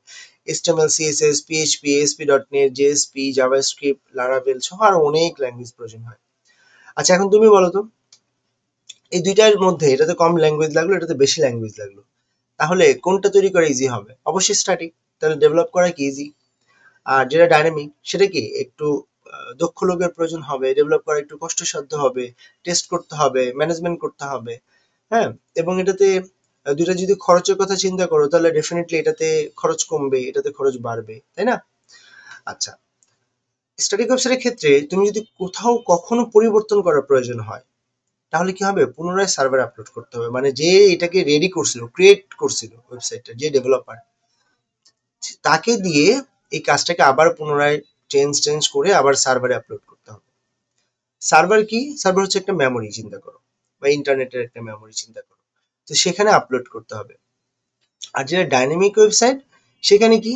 HTML, CSS, PHP, ASP.NET, JSP, JavaScript, Laravel সহ আরো অনেক ল্যাঙ্গুয়েজ প্রয়োজন হয়। আচ্ছা, এখন তুমি বলো তো, এই দুইটার মধ্যে এটাতে কম ল্যাঙ্গুয়েজ লাগলো, এটাতে বেশি ল্যাঙ্গুয়েজ লাগলো, তাহলে কোনটা তৈরি করা ইজি হবে? অবশ্যই স্ট্যাটিক, তাহলে ডেভেলপ করা কি ইজি। আর যেটা ডাইনামিক সেটা কি একটু দক্ষ লোকের প্রয়োজন হবে, ডেভেলপ করা একটু কষ্টসাধ্য হবে, টেস্ট করতে হবে, ম্যানেজমেন্ট করতে হবে। হ্যাঁ, এবং এটাতে দুইটা যদি খরচের কথা চিন্তা করো তাহলে ডেফিনেটলি এটাতে খরচ কমবে, এটাতে খরচ বাড়বে, তাই না? আচ্ছা, স্ট্যাটিক ওয়েবসাইটের ক্ষেত্রে তুমি যদি কোথাও কখনো পরিবর্তন করার প্রয়োজন হয় তাহলে কি হবে, পুনরায় সার্ভারে আপলোড করতে হবে, মানে যে এটাকে রেডি করছিল, ক্রিয়েট করছিল ওয়েবসাইটটা, যে ডেভেলপার, তাকে দিয়ে এই কাজটাকে আবার পুনরায় চেঞ্জ করে আবার সার্ভারে আপলোড করতে হবে। সার্ভার কি? সার্ভার হচ্ছে একটা মেমোরি, চিন্তা করো, বা ইন্টারনেটের একটা মেমোরি চিন্তা করো, তো সেখানে আপলোড করতে হবে। আর যেটা ডাইনামিক ওয়েবসাইট সেখানে কি,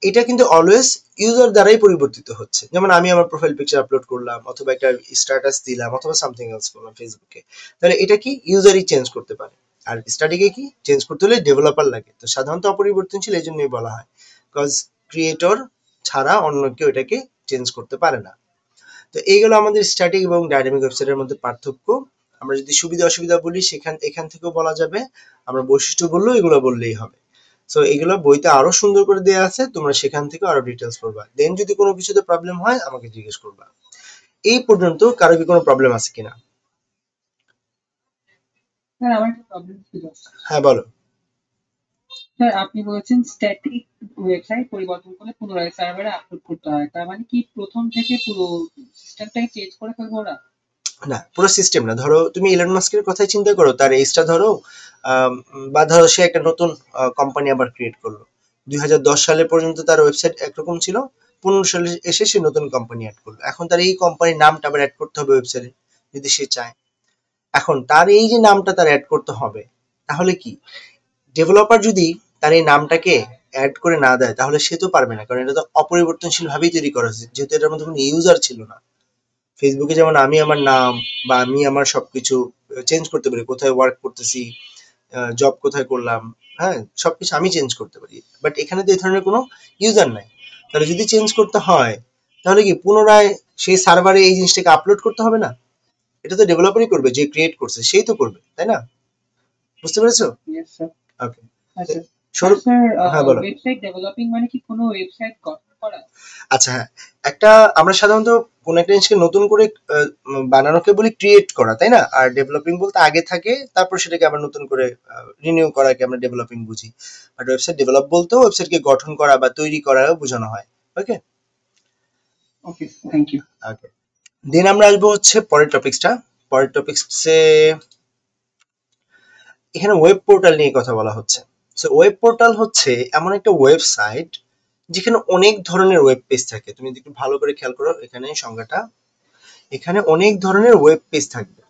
এটা কিন্তু অলওয়েজ ইউজার দ্বারাই পরিবর্তিত হচ্ছে। যেমন আমি আমার প্রোফাইল পিকচার আপলোড করলাম, অথবা একটা স্ট্যাটাস দিলাম, অথবা সামথিং এলস করলাম ফেসবুকে, তাহলে এটা কি ইউজারই চেঞ্জ করতে পারে। আর স্ট্যাটিকে কি চেঞ্জ করতে হলে ডেভেলপার লাগে, তো সাধারণত অপরিবর্তনশীল এই জন্যই বলা হয়, বিকজ ক্রিয়েটর ছাড়া অন্য কেউ এটাকে চেঞ্জ করতে পারে না। তো এইগুলো আমাদের স্ট্যাটিক এবং ডাইনামিক ওয়েবসাইটের মধ্যে পার্থক্য। আমরা যদি সুবিধা অসুবিধা বলি এখান থেকেও বলা যাবে, আমরা বৈশিষ্ট্য বললেও এগুলো বললেই হবে। সো এগুলো বইতে আরো সুন্দর করে দেওয়া আছে, তোমরা সেখান থেকে আরো ডিটেলস পড়বা, দেন যদি কোনো কিছুতে প্রবলেম হয় আমাকে জিজ্ঞেস করবা। এই পর্যন্ত কারো কি কোনো প্রবলেম আছে কিনা? স্যার আমার একটা প্রবলেম ছিল। হ্যাঁ, বলো। স্যার আপনি বলেছেন স্ট্যাটিক ওয়েবসাইট পরিবর্তন করলে পুনরায় সার্ভারে আপলোড করতে হয়, তার মানে কি প্রথম থেকে পুরো সিস্টেমটাকে চেঞ্জ করে ফেলবো না? না, পুরো সিস্টেম না, ধরো তুমি ইলন মাস্কের কথাই চিন্তা করো, তার এজটা ধরো, বা ধরো সে একটা নতুন কোম্পানি আবার ক্রিয়েট করলো। 2010 সালে পর্যন্ত তার ওয়েবসাইট একরকম ছিল, 15 সালে এসে সে নতুন কোম্পানি অ্যাড করলো, এখন তার এই কোম্পানির নামটা আবার অ্যাড করতে হবে ওয়েবসাইটে যদি সে চায়। এখন তার এই যে নামটা তার অ্যাড করতে হবে, তাহলে কি ডেভেলপার যদি তার এই নামটাকে অ্যাড করে না দেয় তাহলে সে তো পারবে না, কারণ এটা তো অপরিবর্তনশীল ভাবেই তৈরি করা হয়েছে, যেহেতু এটার মধ্যে কোনো ইউজার ছিল না। ফেসবুকে যেমন আমি আমার নাম বা আমি আমার সবকিছু চেঞ্জ করতে পারি, কোথায় ওয়ার্ক করতেছি, জব কোথায় করলাম, হ্যাঁ, সবকিছু আমি চেঞ্জ করতে পারি, বাট এখানে তো এই ধরনের কোনো ইউজার নাই। তাহলে যদি চেঞ্জ করতে হয় তাহলে কি পুনরায় সেই সার্ভারে এই জিনিসটাকে আপলোড করতে হবে না? এটা তো ডেভেলপারই করবে, যে ক্রিয়েট করছে সেই তো করবে, তাই না? বুঝতে পেরেছো? Yes sir. ওকে, আচ্ছা আর স্বরূপ। স্যার, হ্যাঁ, বলো। ওয়েবসাইট ডেভেলপিং মানে কি কোনো ওয়েবসাইট গঠন করা? আচ্ছা, হ্যাঁ, একটা আমরা সাধারণত কোন একটা জিনিসকে নতুন করে বানানোকে বলি ক্রিয়েট করা, তাই না? আর ডেভেলপিং বলতে আগে থাকে তারপর সেটাকে আবার নতুন করে রিনিউ করাকে আমরা ডেভেলপিং বুঝি। আর ওয়েবসাইট ডেভেলপ বলতেও ওয়েবসাইটকে গঠন করা বা তৈরি করাও বোঝানো হয়। ওকে, ওকে, থ্যাংক ইউ। ওকে, দেন আমরা আসবো হচ্ছে পরের টপিক্সটা। পরের টপিক্সে এখানে ওয়েব পোর্টাল নিয়ে কথা বলা হচ্ছে। সো ওয়েব পোর্টাল হচ্ছে এমন একটা ওয়েবসাইট যেখানে অনেক ধরনের ওয়েব পেজ থাকে। তুমি যদি একটু ভালো করে খেয়াল করো এখানে সংজ্ঞাটা, এখানে অনেক ধরনের ওয়েব পেজ থাকবে।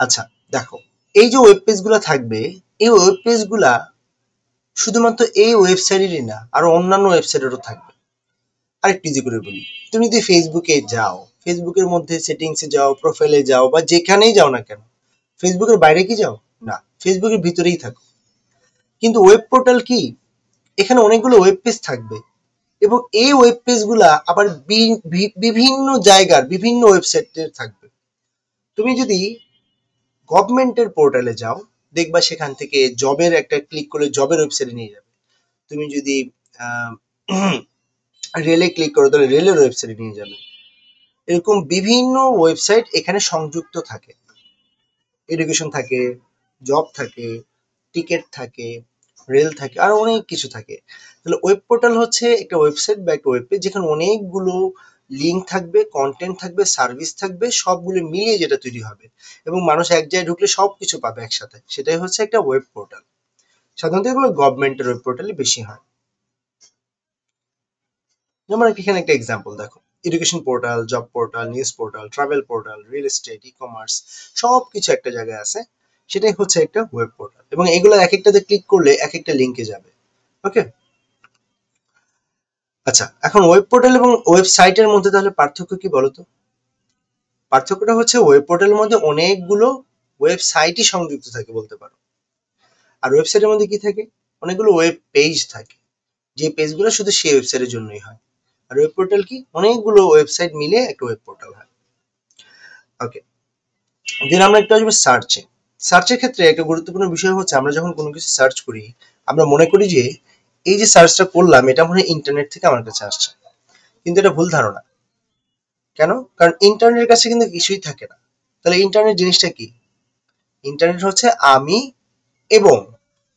আচ্ছা, দেখো, এই যে ওয়েব পেজ গুলা থাকবে, এই ওয়েব পেজ গুলা শুধুমাত্র এই ওয়েবসাইটেরই না, আরো অন্যান্য ওয়েবসাইটেরও থাকবে। আরেকটু ইজি করে বলি, তুমি যদি ফেসবুকে যাও, ফেসবুকের মধ্যে সেটিংসে যাও, প্রোফাইলে যাও, বা যেখানেই যাও না কেন, ফেসবুকের বাইরে কি যাও? না, ফেসবুকের ভিতরেই থাকো। কিন্তু ওয়েব পোর্টাল কি? এখানে অনেকগুলো ওয়েব পেজ থাকবে এবং এই ওয়েব পেজগুলা আবার বিভিন্ন জায়গার বিভিন্ন ওয়েবসাইটের থাকবে। তুমি যদি গভর্নমেন্টের পোর্টালে যাও, দেখবা সেখান থেকে জবের একটা ক্লিক করলে জবের ওয়েবসাইটে নিয়ে যাবে। তুমি যদি রেলে ক্লিক করো তাহলে রেলের ওয়েবসাইটে নিয়ে যাবে। এরকম বিভিন্ন ওয়েবসাইট এখানে সংযুক্ত থাকে। এডুকেশন থাকে, জব থাকে, টিকিট থাকে, রেল থাকে, আরো অনেক কিছু থাকে। তাহলে ওয়েব পোর্টাল হচ্ছে একটা ওয়েবসাইট বা একটা ওয়েব পেজ যেখানে অনেকগুলো লিঙ্ক থাকবে, কন্টেন্ট থাকবে, সার্ভিস থাকবে, সবগুলো মিলিয়ে যেটা তৈরি হবে এবং মানুষ এক জায়গায় ঢুকলে সবকিছু পাবে একসাথে, সেটাই হচ্ছে একটা ওয়েব পোর্টাল। সাধারণত এগুলো গভর্নমেন্টের ওয়েব পোর্টালে বেশি হয়। যেমন এখানে একটা এক্সাম্পল দেখো, education portal, job portal, news portal, travel portal, real estate, e commerce, সবকিছু একটা জায়গায় আছে। সেটাই হচ্ছে একটা ওয়েব পোর্টাল এবং এগুলো এক একটাতে ক্লিক করলে এক একটা লিঙ্কে যাবে। ওকে, আচ্ছা, এখন ওয়েব পোর্টাল এবং ওয়েবসাইটের মধ্যে তাহলে পার্থক্য কি বলতো? পার্থক্যটা হচ্ছে ওয়েব পোর্টালের মধ্যে অনেকগুলো ওয়েবসাইটই সংযুক্ত থাকে বলতে পারো, আর ওয়েবসাইটের মধ্যে কি থাকে? অনেকগুলো ওয়েব পেজ থাকে, যে পেজগুলো শুধু সেই ওয়েবসাইটের জন্যই হয়। আর ওয়েব পোর্টাল কি? অনেকগুলো ওয়েবসাইট মিলে একটা ওয়েব পোর্টাল হয়। ওকে, দেন আমরা একটু আসবো সার্চে। সার্চের ক্ষেত্রে একটা গুরুত্বপূর্ণ বিষয় হচ্ছে আমরা যখন কোনো কিছু সার্চ করি, আমরা মনে করি যে এই যে সার্চটা করলাম এটা মনে হয় ইন্টারনেট থেকে আমার কাছে আসছে, কিন্তু এটা ভুল ধারণা। কেন? কারণ ইন্টারনেটের কাছে কিন্তু কিছুই থাকে না। তাহলে ইন্টারনেট জিনিসটা কি? ইন্টারনেট হচ্ছে আমি এবং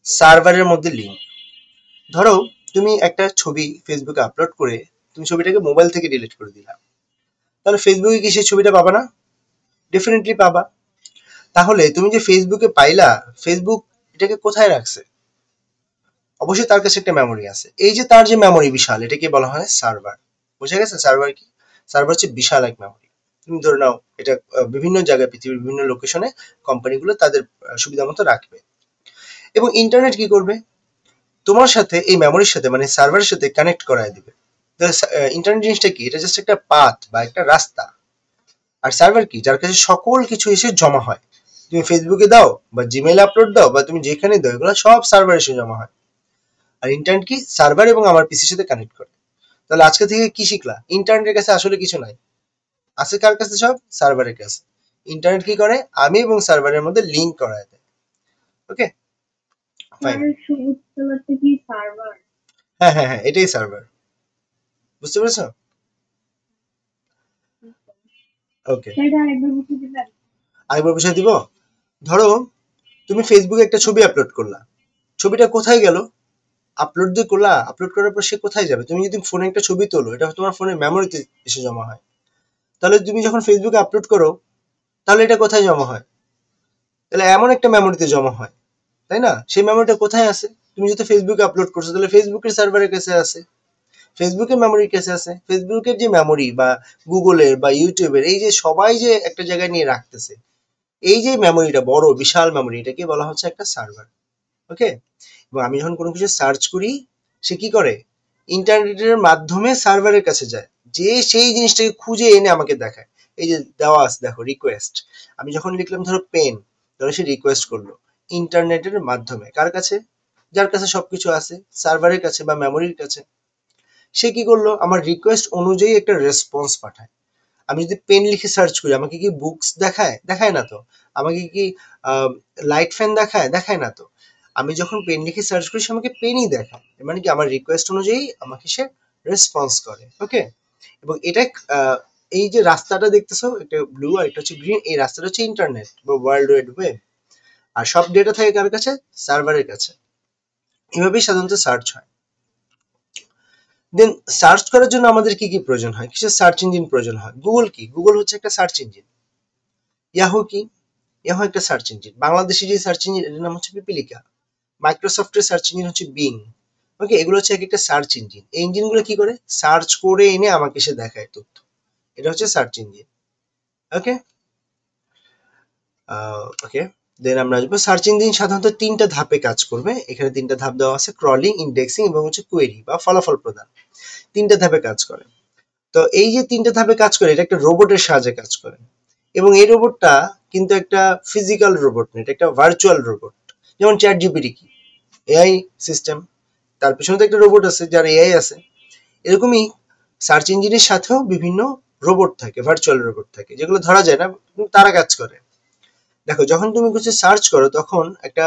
সার্ভারের মধ্যে লিঙ্ক। ধরো তুমি একটা ছবি ফেসবুকে আপলোড করে তুমি ছবিটাকে মোবাইল থেকে ডিলিট করে দিলা, তাহলে ফেসবুকে কি সেই ছবিটা পাবা না? ডেফিনেটলি পাবা। তাহলে তুমি যে ফেসবুকে পাইলা, ফেসবুক এটাকে কোথায় রাখছে? অবশ্যই তার কাছে একটা মেমোরি আছে। এই যে তার যে মেমোরি বিশাল, এটাকে বলা হয় সার্ভার। বুঝা গেছে সার্ভার কি? সার্ভার হচ্ছে বিশাল এক মেমোরি। তুমি ধরে নাও এটা বিভিন্ন জায়গায় পৃথিবীর বিভিন্ন লোকেশনে কোম্পানিগুলো তাদের সুবিধা মতো রাখবে। এবং ইন্টারনেট কি করবে? তোমার সাথে এই মেমোরির সাথে মানে সার্ভারের সাথে কানেক্ট করায় দিবে। ইন্টারনেট জিনিসটা কি? এটা জাস্ট একটা পাথ বা একটা রাস্তা। আর সার্ভার কি? যার কাছে সকল কিছু এসে জমা হয়। তুমি ফেসবুকে দাও বা জিমেইল আপলোড দাও বা তুমি যেখানে দাও, এগুলো সব সার্ভার এসে জমা হয়। আর ইন্টারনেট কি? সার্ভার এবং আমার পিসির সাথে কানেক্ট করে। তাহলে আজকে থেকে কি শিখলা? ইন্টারনেটের কাছে আসলে কিছু নাই। আছে কার কাছে? সব সার্ভারের কাছে। ইন্টারনেট কি করে? আমি এবং সার্ভারের মধ্যে লিংক করায় দেয়। ওকে, ফাইন। হ্যাঁ হ্যাঁ হ্যাঁ, এটাই সার্ভার। বুঝতে পেরেছো? ওকে, আরেকবার বুঝিয়ে দিব। ধরো তুমি ফেসবুকে একটা ছবি আপলোড করলা, ছবিটা কোথায় গেল? আপলোড দিয়ে করলা, আপলোড করার পর সে কোথায় যাবে? তুমি যদি ফোনে একটা ছবি তোলো, এটা তোমার ফোনের মেমোরিতে এসে জমা হয়। তাহলে তুমি যখন ফেসবুকে আপলোড করো, তাহলে এটা কোথায় জমা হয়? তাহলে এমন একটা মেমোরিতে জমা হয়, তাই না? সেই মেমোরিটা কোথায় আছে? তুমি যদি ফেসবুকে আপলোড করছো তাহলে ফেসবুকের সার্ভারের কাছে আছে, ফেসবুকের মেমোরির কাছে আছে। ফেসবুকের যে মেমোরি বা গুগলের বা ইউটিউবের, এই যে সবাই যে একটা জায়গায় নিয়ে রাখতেছে, এই যে মেমোরিটা বড় বিশাল মেমোরি, এটাকে বলা হচ্ছে একটা সার্ভার। ওকে, এবং আমি যখন কোনো কিছু সার্চ করি, সে কি করে? ইন্টারনেটের মাধ্যমে সার্ভারের কাছে যায়, যে সেই জিনিসটাকে খুঁজে এনে আমাকে দেখায়। এই যে দেওয়া আছে দেখো, রিকোয়েস্ট। আমি যখন লিখলাম ধরো পেন, তাহলে সে রিকোয়েস্ট করলো ইন্টারনেটের মাধ্যমে। কার কাছে? যার কাছে সবকিছু আছে, সার্ভারের কাছে বা মেমোরির কাছে। সে কি করলো? আমার রিকোয়েস্ট অনুযায়ী একটা রেসপন্স পাঠায়। আমি যদি পেন লিখে সার্চ করি, আমাকে কি বুকস দেখায়? দেখায় না তো। আমাকে কি লাইট ফ্যান দেখায়? দেখায় না তো। আমি যখন পেন লিখে সার্চ করি, সে আমাকে পেনই দেখায়। এর মানে কি? আমার রিকোয়েস্ট অনুযায়ী আমাকে সে রেসপন্স করে। ওকে, এবং এটা এই যে রাস্তাটা দেখতেছো, এটা ব্লু আর এটা হচ্ছে গ্রিন, এই রাস্তাটা হচ্ছে ইন্টারনেট বা ওয়ার্ল্ড ওয়াইড ওয়েব। আর সব ডেটা থাকে কার কাছে? সার্ভারের কাছে। এভাবেই সাধারণত সার্চ হয়। দেন সার্চ করার জন্য আমাদের কি কি প্রয়োজন হয়? কিছু সার্চ ইঞ্জিন প্রয়োজন হয়। গুগল কি? গুগল হচ্ছে একটা সার্চ ইঞ্জিন। ইয়াহু কি? ইয়াহু একটা সার্চ ইঞ্জিন। বাংলাদেশি যে সার্চ ইঞ্জিন, এটার নাম হচ্ছে পিপিলিকা। মাইক্রোসফটের সার্চ ইঞ্জিন হচ্ছে বিং। ওকে, এগুলো হচ্ছে এক একটা সার্চ ইঞ্জিন। এই ইঞ্জিনগুলো কি করে? সার্চ করে এনে আমাকে সে দেখায় তথ্য। এটা হচ্ছে সার্চ ইঞ্জিন। ওকে, ওকে, দেন আমরা আসবো সার্চ ইঞ্জিন সাধারণত তিনটা ধাপে কাজ করবে। এখানে তিনটা ধাপ দেওয়া আছে: ক্রলিং, ইন্ডেক্সিং এবং হচ্ছে কোয়েরি বা ফলাফল প্রদান। তিনটা ধাপে কাজ করে। তো এই যে তিনটা ধাপে কাজ করে, এটা একটা রোবটের সাহায্যে কাজ করে। এবং এই রোবটটা কিন্তু একটা ফিজিক্যাল রোবট না, এটা একটা ভার্চুয়াল রোবট। যেমন চ্যাট জিপিটি কি এআই সিস্টেম, তার পিছনে তো একটা রোবট আছে যার এআই আছে। এরকমই সার্চ ইঞ্জিনের সাথেও বিভিন্ন রোবট থাকে, ভার্চুয়াল রোবট থাকে, যেগুলো ধরা যায় না কিন্তু তারা কাজ করে। দেখো যখন তুমি কিছু সার্চ করো তখন একটা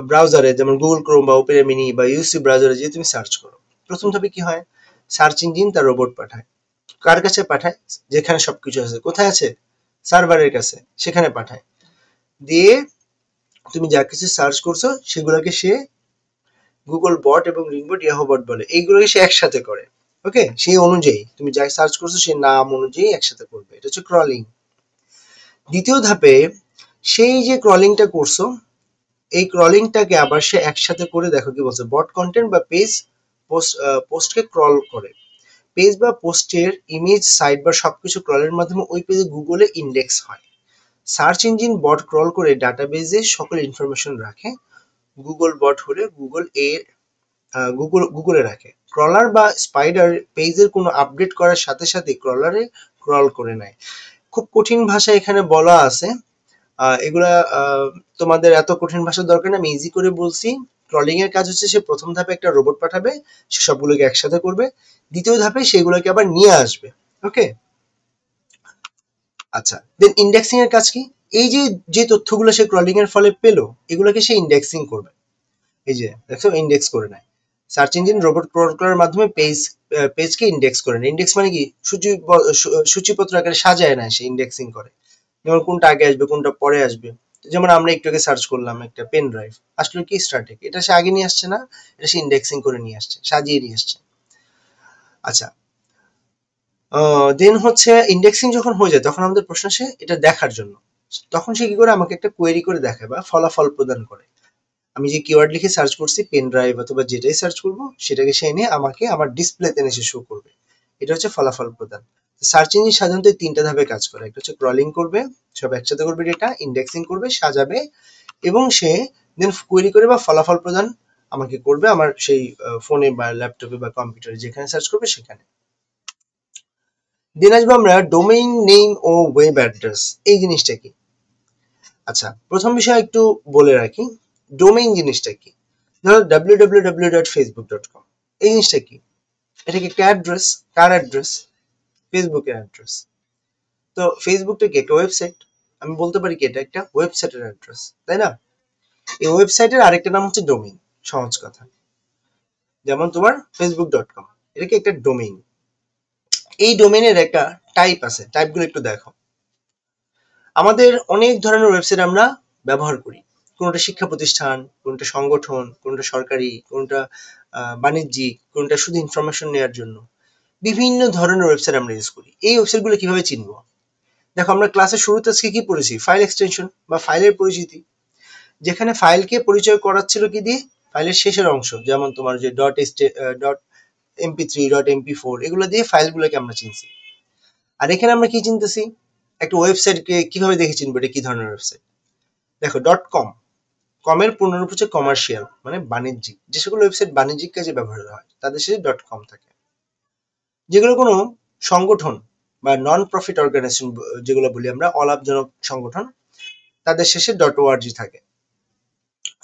ব্রাউজারে যেমন গুগল ক্রোম বা ওপেরা মিনি বা ইউসি ব্রাউজারে যে তুমি সার্চ করো, প্রথম ধাপে কি হয়, সার্চ ইঞ্জিন তার রোবট পাঠায়। কার কাছে পাঠায়? যেখানে সবকিছু আছে। কোথায় আছে? সার্ভারের কাছে, সেখানে পাঠায়। দিয়ে তুমি যা কিছু সার্চ করছো সেগুলোকে সে গুগল বট এবং রিংবট ইয়াহু বট বলে, এইগুলোকে সে একসাথে করে। ওকে, সেই অনুযায়ী তুমি যা সার্চ করছো সেই নাম অনুযায়ী একসাথে করবে, এটা হচ্ছে ক্রলিং। দ্বিতীয় ধাপে সেই যে ক্রলিংটা করছো এই ক্রলিংটাকে আবার সে একসাথে করে, দেখো কি বলছে, বট কন্টেন্ট বা পেজ পোস্টকে ক্রল করে। পেজ বা পোস্টের ইমেজ, সাইট বা সবকিছু ক্রলের মাধ্যমে ওই পেজে গুগলে ইন্ডেক্স হয়। সার্চ ইঞ্জিন বট ক্রল করে ডাটাবেজে সকল ইনফরমেশন রাখে। গুগল বট হলে গুগলে রাখে। ক্রলার বা স্পাইডার পেজের কোনো আপডেট করার সাথে সাথে ক্রলারে ক্রল করে নেয়। খুব কঠিন ভাষা এখানে বলা আছে, এগুলা তোমাদের এত কঠিন ভাষার দরকার নেই, আমি ইজি করে বলছি। ক্রলিং এর কাজ হচ্ছে সে প্রথম ধাপে একটা রোবট পাঠাবে, সে সবগুলোকে একসাথে করবে। দ্বিতীয় ধাপে সেগুলোকে আবার নিয়ে আসবে। ওকে, আচ্ছা, দেন ইন্ডেক্সিং এর কাজ কি? এই যে যে তথ্যগুলো সে ক্রলিং এর ফলে পেলো এগুলোকে সে ইন্ডেক্সিং করবে। এই যে দেখো ইন্ডেক্স করে নেয়। সার্চ ইঞ্জিন রোবট ক্রল করার মাধ্যমে পেজকে ইন্ডেক্স করে নেয়। ইন্ডেক্স মানে কি? সূচিপত্র আকারে সাজায় নেয়, সে ইন্ডেক্সিং করে। যেমন কোনটা আগে আসবে কোনটা পরে আসবে। যেমন আমরা একটু আগে সার্চ করলাম একটা পেন ড্রাইভ, আসলে কি স্ট্যাটিক, এটা সে আগে নিয়ে আসছে না, এটা সে ইন্ডেক্সিং করে নিয়ে আসছে, সাজিয়ে নিয়ে আসছে। আচ্ছা, দেন হচ্ছে ইন্ডেক্সিং যখন হয়ে যায় তখন আমাদের প্রশ্ন আসে এটা দেখার জন্য। তখন সে কি করে? আমাকে একটা কোয়েরি করে দেখায় বা ফলাফল প্রদান করে। আমি যে কিওয়ার্ড লিখে সার্চ করছি, পেন ড্রাইভ অথবা যেটাই সার্চ করব সেটাকে সে এনে আমাকে আমার ডিসপ্লেতে এনে সে শো করবে। এটা হচ্ছে ফলাফল প্রদান। সার্চ ইঞ্জিন সাধারণত তিনটা ধাপে কাজ করে। একটা হচ্ছে ক্রলিং করবে, সব একসাথে করবে ডেটা, ইন্ডেক্সিং করবে, সাজাবে, এবং সে দেন কোয়েরি করে বা ফলাফল প্রদান আমাকে করবে আমার সেই ফোনে বা ল্যাপটপে বা কম্পিউটারে যেখানে সার্চ করবে সেখানে। দেন আসবো আমরা ডোমেইন নেম ও ওয়েব অ্যাড্রেস, এই জিনিসটা কি? আচ্ছা, প্রথম বিষয় একটু বলে রাখি, ডোমেইন জিনিসটা কি। ধরো www.facebook.com, এই জিনিসটা কি? এটা কি একটা অ্যাড্রেস? কার অ্যাড্রেস? ফেসবুকের অ্যাড্রেস। তো ফেসবুকটা কি একটা ওয়েবসাইট? আমি বলতে পারি কি এটা একটা ওয়েবসাইটের অ্যাড্রেস, তাই না? এই ওয়েবসাইটের আরেকটা নাম হচ্ছে ডোমেইন, সহজ কথা। যেমন তোমার facebook.com, এটা কি একটা ডোমেইন। এই ডোমেইনের একটা টাইপ আছে, টাইপগুলো একটু দেখো। আমাদের অনেক ধরনের ওয়েবসাইট আমরা ব্যবহার করি। কোনটা শিক্ষা প্রতিষ্ঠান, কোনটা সংগঠন, কোনটা সরকারি, কোনটা বাণিজ্যিক, কোনটা শুধু ইনফরমেশন নেওয়ার জন্য। বিভিন্ন ধরনের ওয়েবসাইট আমরা ইউজ করি। এই ওয়েবসাইটগুলো কিভাবে চিনবো? দেখো আমরা ক্লাসের শুরুতে আজকে কি পড়েছি? ফাইল এক্সটেনশন বা ফাইলের পরিচিতি। যেখানে ফাইলকে পরিচয় করাচ্ছিল কি দিয়ে? ফাইলের শেষের অংশ, যেমন তোমার যে ডট এমপি3, ডট এমপি4, এগুলো দিয়ে ফাইলগুলোকে আমরা চিনছি। আর এখানে আমরা কি চিনতেছি? একটা ওয়েবসাইটকে কিভাবে দেখে চিনবো এটা কি ধরনের ওয়েবসাইট? দেখো .com, কমের পূর্ণরূপ হচ্ছে কমার্শিয়াল, মানে বাণিজ্যিক। যে সকল ওয়েবসাইট বাণিজ্যিক কাজে ব্যবহার হয় তাদের সাথে .com থাকে। যেগুলো কোনো সংগঠন বা নন প্রফিট অর্গানাইজেশন, যেগুলো বলি আমরা অলাভজনক সংগঠন, তাদের শেষে .org থাকে।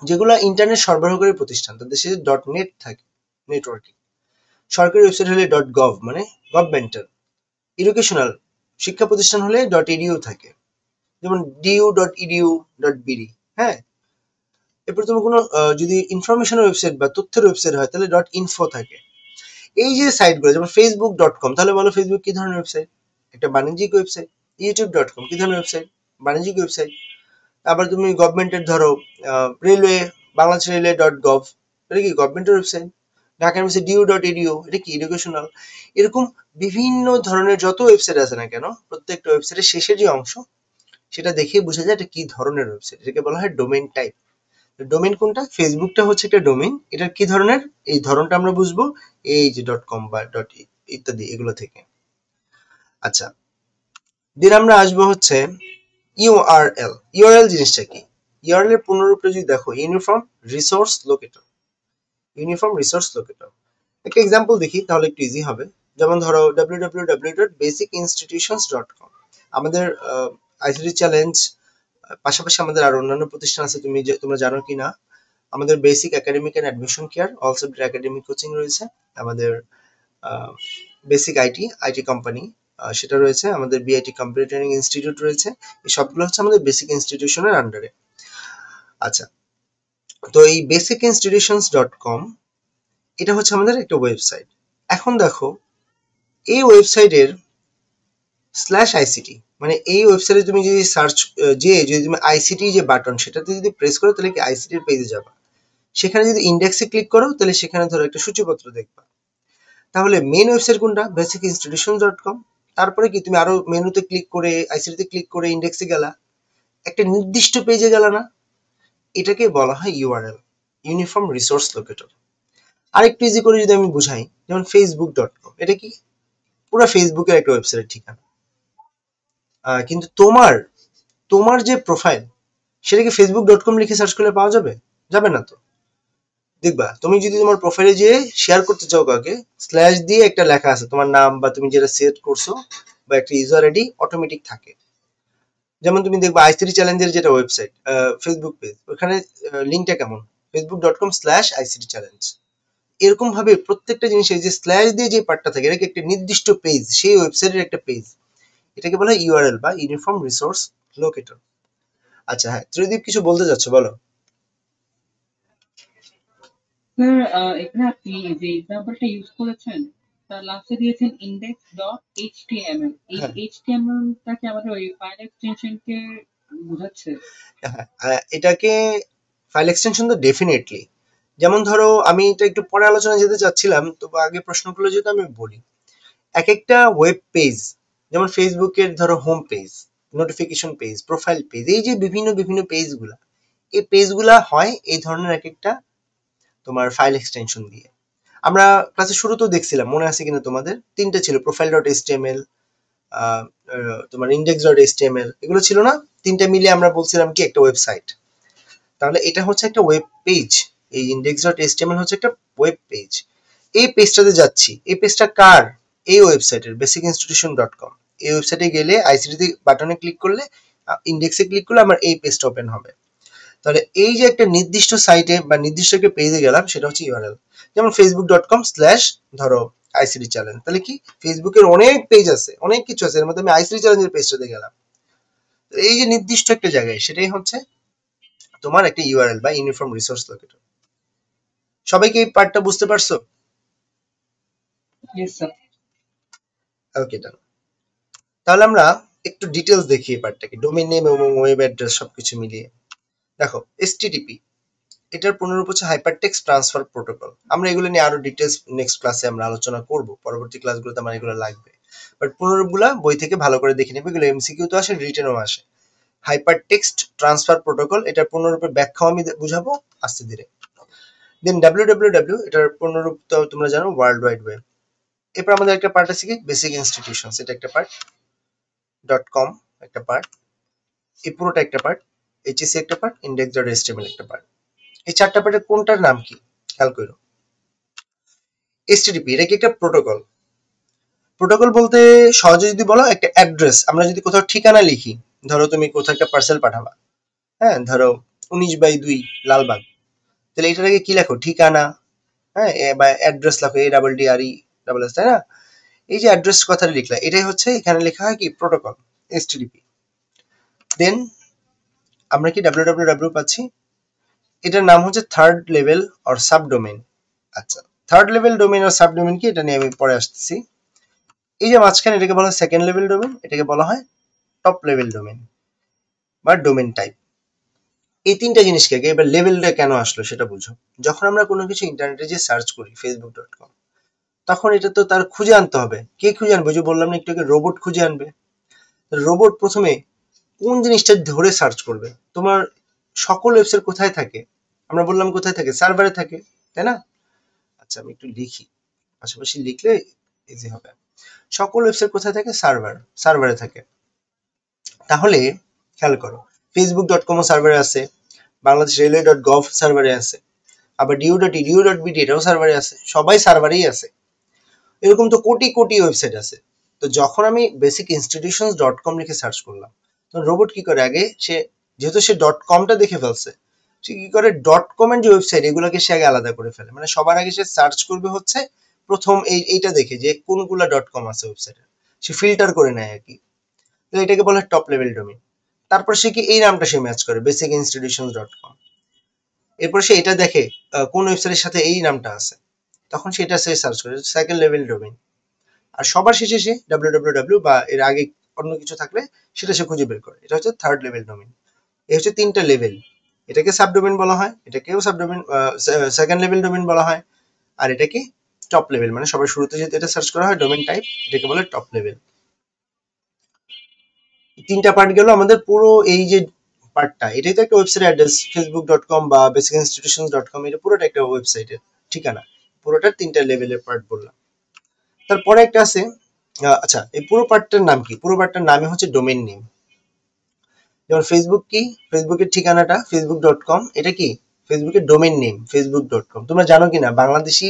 যেগুলো ইন্টারনেট সরবরাহকারী প্রতিষ্ঠান তাদের শেষে .net থাকে, নেটওয়ার্কিং। সরকারি ওয়েবসাইট হলে .gov, মানে গভর্নমেন্টাল। এডুকেশনাল, শিক্ষা প্রতিষ্ঠান হলে .edu থাকে, যেমন du.edu.bd। হ্যাঁ, এরপর তোমার কোনো যদি ইনফরমেশন ওয়েবসাইট বা তথ্যের ওয়েবসাইট হয় তাহলে .info থাকে। এই যে সাইটগুলো, যেমন facebook.com, তাহলে বলো ফেসবুক কি ধরনের ওয়েবসাইট? একটা বাণিজ্যিক ওয়েবসাইট। youtube.com কি ধরনের ওয়েবসাইট? বাণিজ্যিক ওয়েবসাইট। আবার তুমি গভর্নমেন্টের ধরো রেলওয়ে, বাংলাদেশ রেলওয়ে .gov, এটা কি গভর্নমেন্টের ওয়েবসাইট। ঢাকা ইউনিভার্সিটি du.edu, এটা কি এডুকেশনাল। এরকম বিভিন্ন ধরনের যত ওয়েবসাইট আছে না কেন, প্রত্যেকটা ওয়েবসাইটের শেষের যে অংশ সেটা দেখেই বোঝা যায় এটা কি ধরনের ওয়েবসাইট, এটাকে বলা হয় ডোমেইন টাইপ। ডোমেইন কোনটা? ফেসবুকটা হচ্ছে একটা ডোমেইন। এটার কি ধরনের, এই ধরনটা আমরা বুঝবো এই যে .com বা ইত্যাদি এগুলো থেকে। আচ্ছা, দেন আমরা আসবো হচ্ছে ইউআরএল। ইউআরএল জিনিসটা কি? ইউআরএল এর পূর্ণরূপটা যদি দেখো, uniform resource locator. Uniform resource locator. একটা এক্সাম্পল দেখি তাহলে একটু ইজি হবে। যেমন ধরো www.basicinstitutions.com। আমাদের আইসিটি চ্যালেঞ্জ পাশাপাশি আমাদের আরো অন্যান্য প্রতিষ্ঠান আছে, তোমরা জানো কি না। আমাদের basic academic and admission care, all subject academic coaching রয়েছে, আমাদের বেসিক আইটি কোম্পানি সেটা রয়েছে, আমাদের বিআইটি কম্পিউটার ট্রেনিং ইনস্টিটিউট রয়েছে। এই সবগুলো হচ্ছে আমাদের বেসিক ইনস্টিটিউশনের আন্ডারে। আচ্ছা, তো এই basicinstitutions.com এটা হচ্ছে আমাদের একটা ওয়েবসাইট। এখন দেখো এই ওয়েবসাইটের /ICT, মানে এই ওয়েবসাইটে তুমি যদি সার্চ যদি তুমি আইসিটি যে বাটন সেটাতে যদি প্রেস করো তাহলে কি আইসিটির পেজে যাবা। সেখানে যদি ইন্ডেক্সে ক্লিক করো তাহলে সেখানে ধরো একটা সূচিপত্র দেখবা। তাহলে মেন ওয়েবসাইট কোনটা? basicinstitutions.com। তারপরে কি তুমি আরো মেনুতে ক্লিক করে আইসিটিতে ক্লিক করে ইন্ডেক্সে গেলা, একটা নির্দিষ্ট পেজে গেলা না, এটাকে বলা হয় ইউআরএল, ইউনিফর্ম রিসোর্স লোকেটর। আরেকটু ইজি করে যদি আমি বুঝাই, যেমন facebook.com, এটা কি পুরো ফেসবুকের একটা ওয়েবসাইটের ঠিকানা। কিন্তু তোমার তোমার যে প্রোফাইল সেটা কি facebook.com লিখে সার্চ করলে পাওয়া যাবে? যাবে না তো। দেখবা তুমি যদি তোমার প্রোফাইলে যে শেয়ার করতে চাও কাউকে, স্ল্যাশ দিয়ে একটা লেখা আছে তোমার নাম বা তুমি যেটা সেট করছো বা একটা ইউজার আইডি অটোমেটিক থাকে। যেমন তুমি দেখবা আইসিটি চ্যালেঞ্জের যেটা ওয়েবসাইট ফেসবুক পেজ, ওখানে লিঙ্কটা কেমন? facebook.com/ICT challenge। এরকম ভাবে প্রত্যেকটা জিনিস এই যে স্ল্যাশ দিয়ে যে পার্টটা থাকে, এটা কি একটা নির্দিষ্ট পেজ, সেই ওয়েবসাইটের একটা পেজ। এটাকে বলা হয় ইউআরএল বা ইউনিফর্ম রিসোর্স লোকেটর। আচ্ছা হ্যাঁ, ত্রিদীপ কিছু বলতে যাচ্ছ, বলো। স্যার এখানে আপনি যে এক্সাম্পলটা ইউজ করেছেন তার লাস্টে দিয়েছেন index.html, এই হ্যাঁ htmlটা কি আমাদের ওই ফাইল এক্সটেনশনকে বোঝাচ্ছে? হ্যাঁ, এটাকে ফাইল এক্সটেনশন তো ডেফিনেটলি। যেমন ধরো আমি এটা একটু পরে আলোচনা যেতে চাচ্ছিলাম, তো আগে প্রশ্নগুলো যদি আমি বলি, এক একটা ওয়েব পেজ, যেমন ফেসবুকের ধরো home page, notification page, profile page, এই যে বিভিন্ন বিভিন্ন পেজগুলা, এই পেজগুলা হয় এই ধরনের এক একটা তোমার ফাইল এক্সটেনশন দিয়ে। আমরা ক্লাসের শুরুতেও দেখছিলাম, মনে আছে কিনা তোমাদের, তিনটা ছিল, profile.html, তোমার index.html, এগুলো ছিল না? তিনটা মিলে আমরা বলছিলাম কি একটা ওয়েবসাইট। তাহলে এটা হচ্ছে একটা ওয়েব পেজ, এই index.html হচ্ছে একটা ওয়েব পেজ। এই পেজটাতে যাচ্ছি, এই পেজটা কার? এই ওয়েবসাইটের basicinstitution.com। এই ওয়েবসাইটে গেলে আইসিটি বাটনে ক্লিক করলে, ইন্ডেক্সে ক্লিক করলে আমার এই পেজটা ওপেন হবে। তাহলে এই যে একটা নির্দিষ্ট সাইটে বা নির্দিষ্ট একটা পেজে গেলাম, সেটা হচ্ছে ইউআরএল। যেমন facebook.com/ ধরো আইসিটি চ্যালেঞ্জ, তাহলে কি ফেসবুকের অনেক পেজ আছে, অনেক কিছু আছে, এর মধ্যে আমি আইসিটি চ্যালেঞ্জের পেজটাতে গেলাম। এই যে নির্দিষ্ট একটা জায়গায়, সেটাই হচ্ছে তোমার একটা ইউআরএল বা ইউনিফর্ম রিসোর্স লোকেটর। সবাইকে এই পার্টটা বুঝতে পারছো? Yes sir. Okay done. তাহলে আমরা একটু ডিটেলস দেখি এই পার্টটাকে, ডোমেইন নেম এবং ওয়েব অ্যাড্রেস সবকিছু মিলিয়ে। দেখো এসটিটিপি, এটার পুনরূপ হচ্ছে হাইপার টেক্সট ট্রান্সফার প্রোটোকল। আমরা এগুলো নিয়ে আরো ডিটেলস নেক্সট ক্লাসে আমরা আলোচনা করব, পরবর্তী ক্লাসগুলোতে আমার এগুলো লাগবে। বাট পুনরূপগুলা বই থেকে ভালো করে দেখে নেবে, এগুলো এমসিকিউ তো আসে, রিটেনও আসে। হাইপার টেক্সট ট্রান্সফার প্রোটোকল, এটার পূর্ণরূপের ব্যাখ্যাও আমি বুঝাবো আস্তে ধীরে। দেন www, এটার পূর্ণরূপ তো তোমরা জানো, ওয়ার্ল্ড ওয়াইড ওয়েব। এরপর আমাদের একটা পার্ট আছে কি বেসিক ইনস্টিটিউশনস, এটা একটা পার্ট, .com একটা পার্ট, এই পুরোটা একটা পার্ট, এইচএসসি একটা পার্ট, index.html একটা পার্ট। এই চারটা পার্টের কোনটার নাম কি খেয়াল করো। এসটিডিপি এটা কি একটা প্রোটোকল। প্রোটোকল বলতে সহজে যদি বলো, একটা অ্যাড্রেস, আমরা যদি কোথাও ঠিকানা লিখি, ধরো তুমি কোথাও একটা পার্সেল পাঠাবা, হ্যাঁ ধরো 19/2 লালবাগ, তাহলে এটার আগে কি লেখো? ঠিকানা। হ্যাঁ, বা অ্যাড্রেস লেখো, ADDRE, তাই না? এই যে অ্যাড্রেস কথাটা লিখলা, এটাই হচ্ছে এখানে লেখা হয় কি প্রোটোকল, এসটিডিপি। দেন আমরা কি www পাচ্ছি, এটার নাম হচ্ছে থার্ড লেভেল অর সাবডোমেইন। আচ্ছা, থার্ড লেভেল ডোমেইন আর সাবডোমেইন কি, এটা নিয়ে আমি পরে আসতেছি। এই যে মাঝখানে, এটাকে বলা হয় সেকেন্ড লেভেল ডোমেইন, এটাকে বলা হয় টপ লেভেল ডোমেইন বা ডোমেইন টাইপ। এই তিনটা জিনিসকে আগে, এবার লেভেলটা কেন আসলো সেটা বুঝো। যখন আমরা কোনো কিছু ইন্টারনেটে যে সার্চ করি facebook.com, তখন এটা তো তার খুঁজে আনতে হবে। কে খুঁজে আনবে? যে বললাম না একটু আগে, রোবট খুঁজে আনবে। রোবট প্রথমে কোন জিনিসটা ধরে সার্চ করবে? তোমার সকল ওয়েবসাইট কোথায় থাকে? আমরা বললাম কোথায় থাকে, সার্ভারে থাকে, তাই না? আচ্ছা আমি একটু লিখি, পাশাপাশি লিখলে ইজি হবে। সকল ওয়েবসাইট কোথায় থাকে? সার্ভারে থাকে। তাহলে খেয়াল করো, facebook.com ও সার্ভারে আছে, বাংলাদেশ রেলওয়ে.gov সার্ভারে আছে, আবার du.edu.bd এটাও সার্ভারে আছে, সবাই সার্ভারেই আছে। এরকম তো কোটি কোটি ওয়েবসাইট আছে। তো যখন আমি basicinstitutions.com লিখে সার্চ করলাম, তখন রোবট কি করে, আগে সে যেহেতু সে ডট কমটা দেখে ফেলছে, সে কি করে ডট কমের যে ওয়েবসাইট এগুলোকে সে আগে আলাদা করে ফেলে। মানে সবার আগে সে সার্চ করবে হচ্ছে প্রথম এইটা দেখে যে কোনগুলা ডট কম আছে ওয়েবসাইটে, সে ফিল্টার করে নেয় আর কি। তো এটাকে বলে টপ লেভেল ডোমেইন। তারপর সে কি এই নামটা সে ম্যাচ করে basicinstitutions.com। এরপর সে এটা দেখে কোন ওয়েবসাইটের সাথে এই নামটা আছে, তখন সেটা সে সার্চ করে সেকেন্ড লেভেল ডোমেইন। আর সবার শেষে সে www বা এর আগে অন্য কিছু থাকলে সেটা সে খুঁজে বের করে, এটা হচ্ছে থার্ড লেভেল ডোমেইন। এই হচ্ছে তিনটা লেভেল। এটাকে সাবডোমেইন বলা হয়, এটাকেও সাবডোমেইন সেকেন্ড লেভেল ডোমেইন বলা হয়, আর এটাকে টপ লেভেল, মানে সবার শুরুতে যদি এটা সার্চ করা হয় ডোমেইন টাইপ, এটাকে বলে টপ লেভেল। তিনটা পার্ট গেল আমাদের পুরো এই যে পার্টটা, এটাই তো একটা ওয়েবসাইট অ্যাড্রেস, facebook.com বা basicinstitutions.com, এটা পুরোটা একটা ওয়েবসাইটের ঠিকানা। পুরোটার তিনটা লেভেলের পার্ট বললাম। তারপরে একটা আছে, আচ্ছা এই পুরো পার্টটার নাম কি? পুরো পার্টটার নামই হচ্ছে ডোমেইন নেম। যেমন ফেসবুক কি, ফেসবুকের ঠিকানাটা facebook.com, এটা কি ফেসবুকের ডোমেইন নেম facebook.com। তোমরা জানো কিনা বাংলাদেশি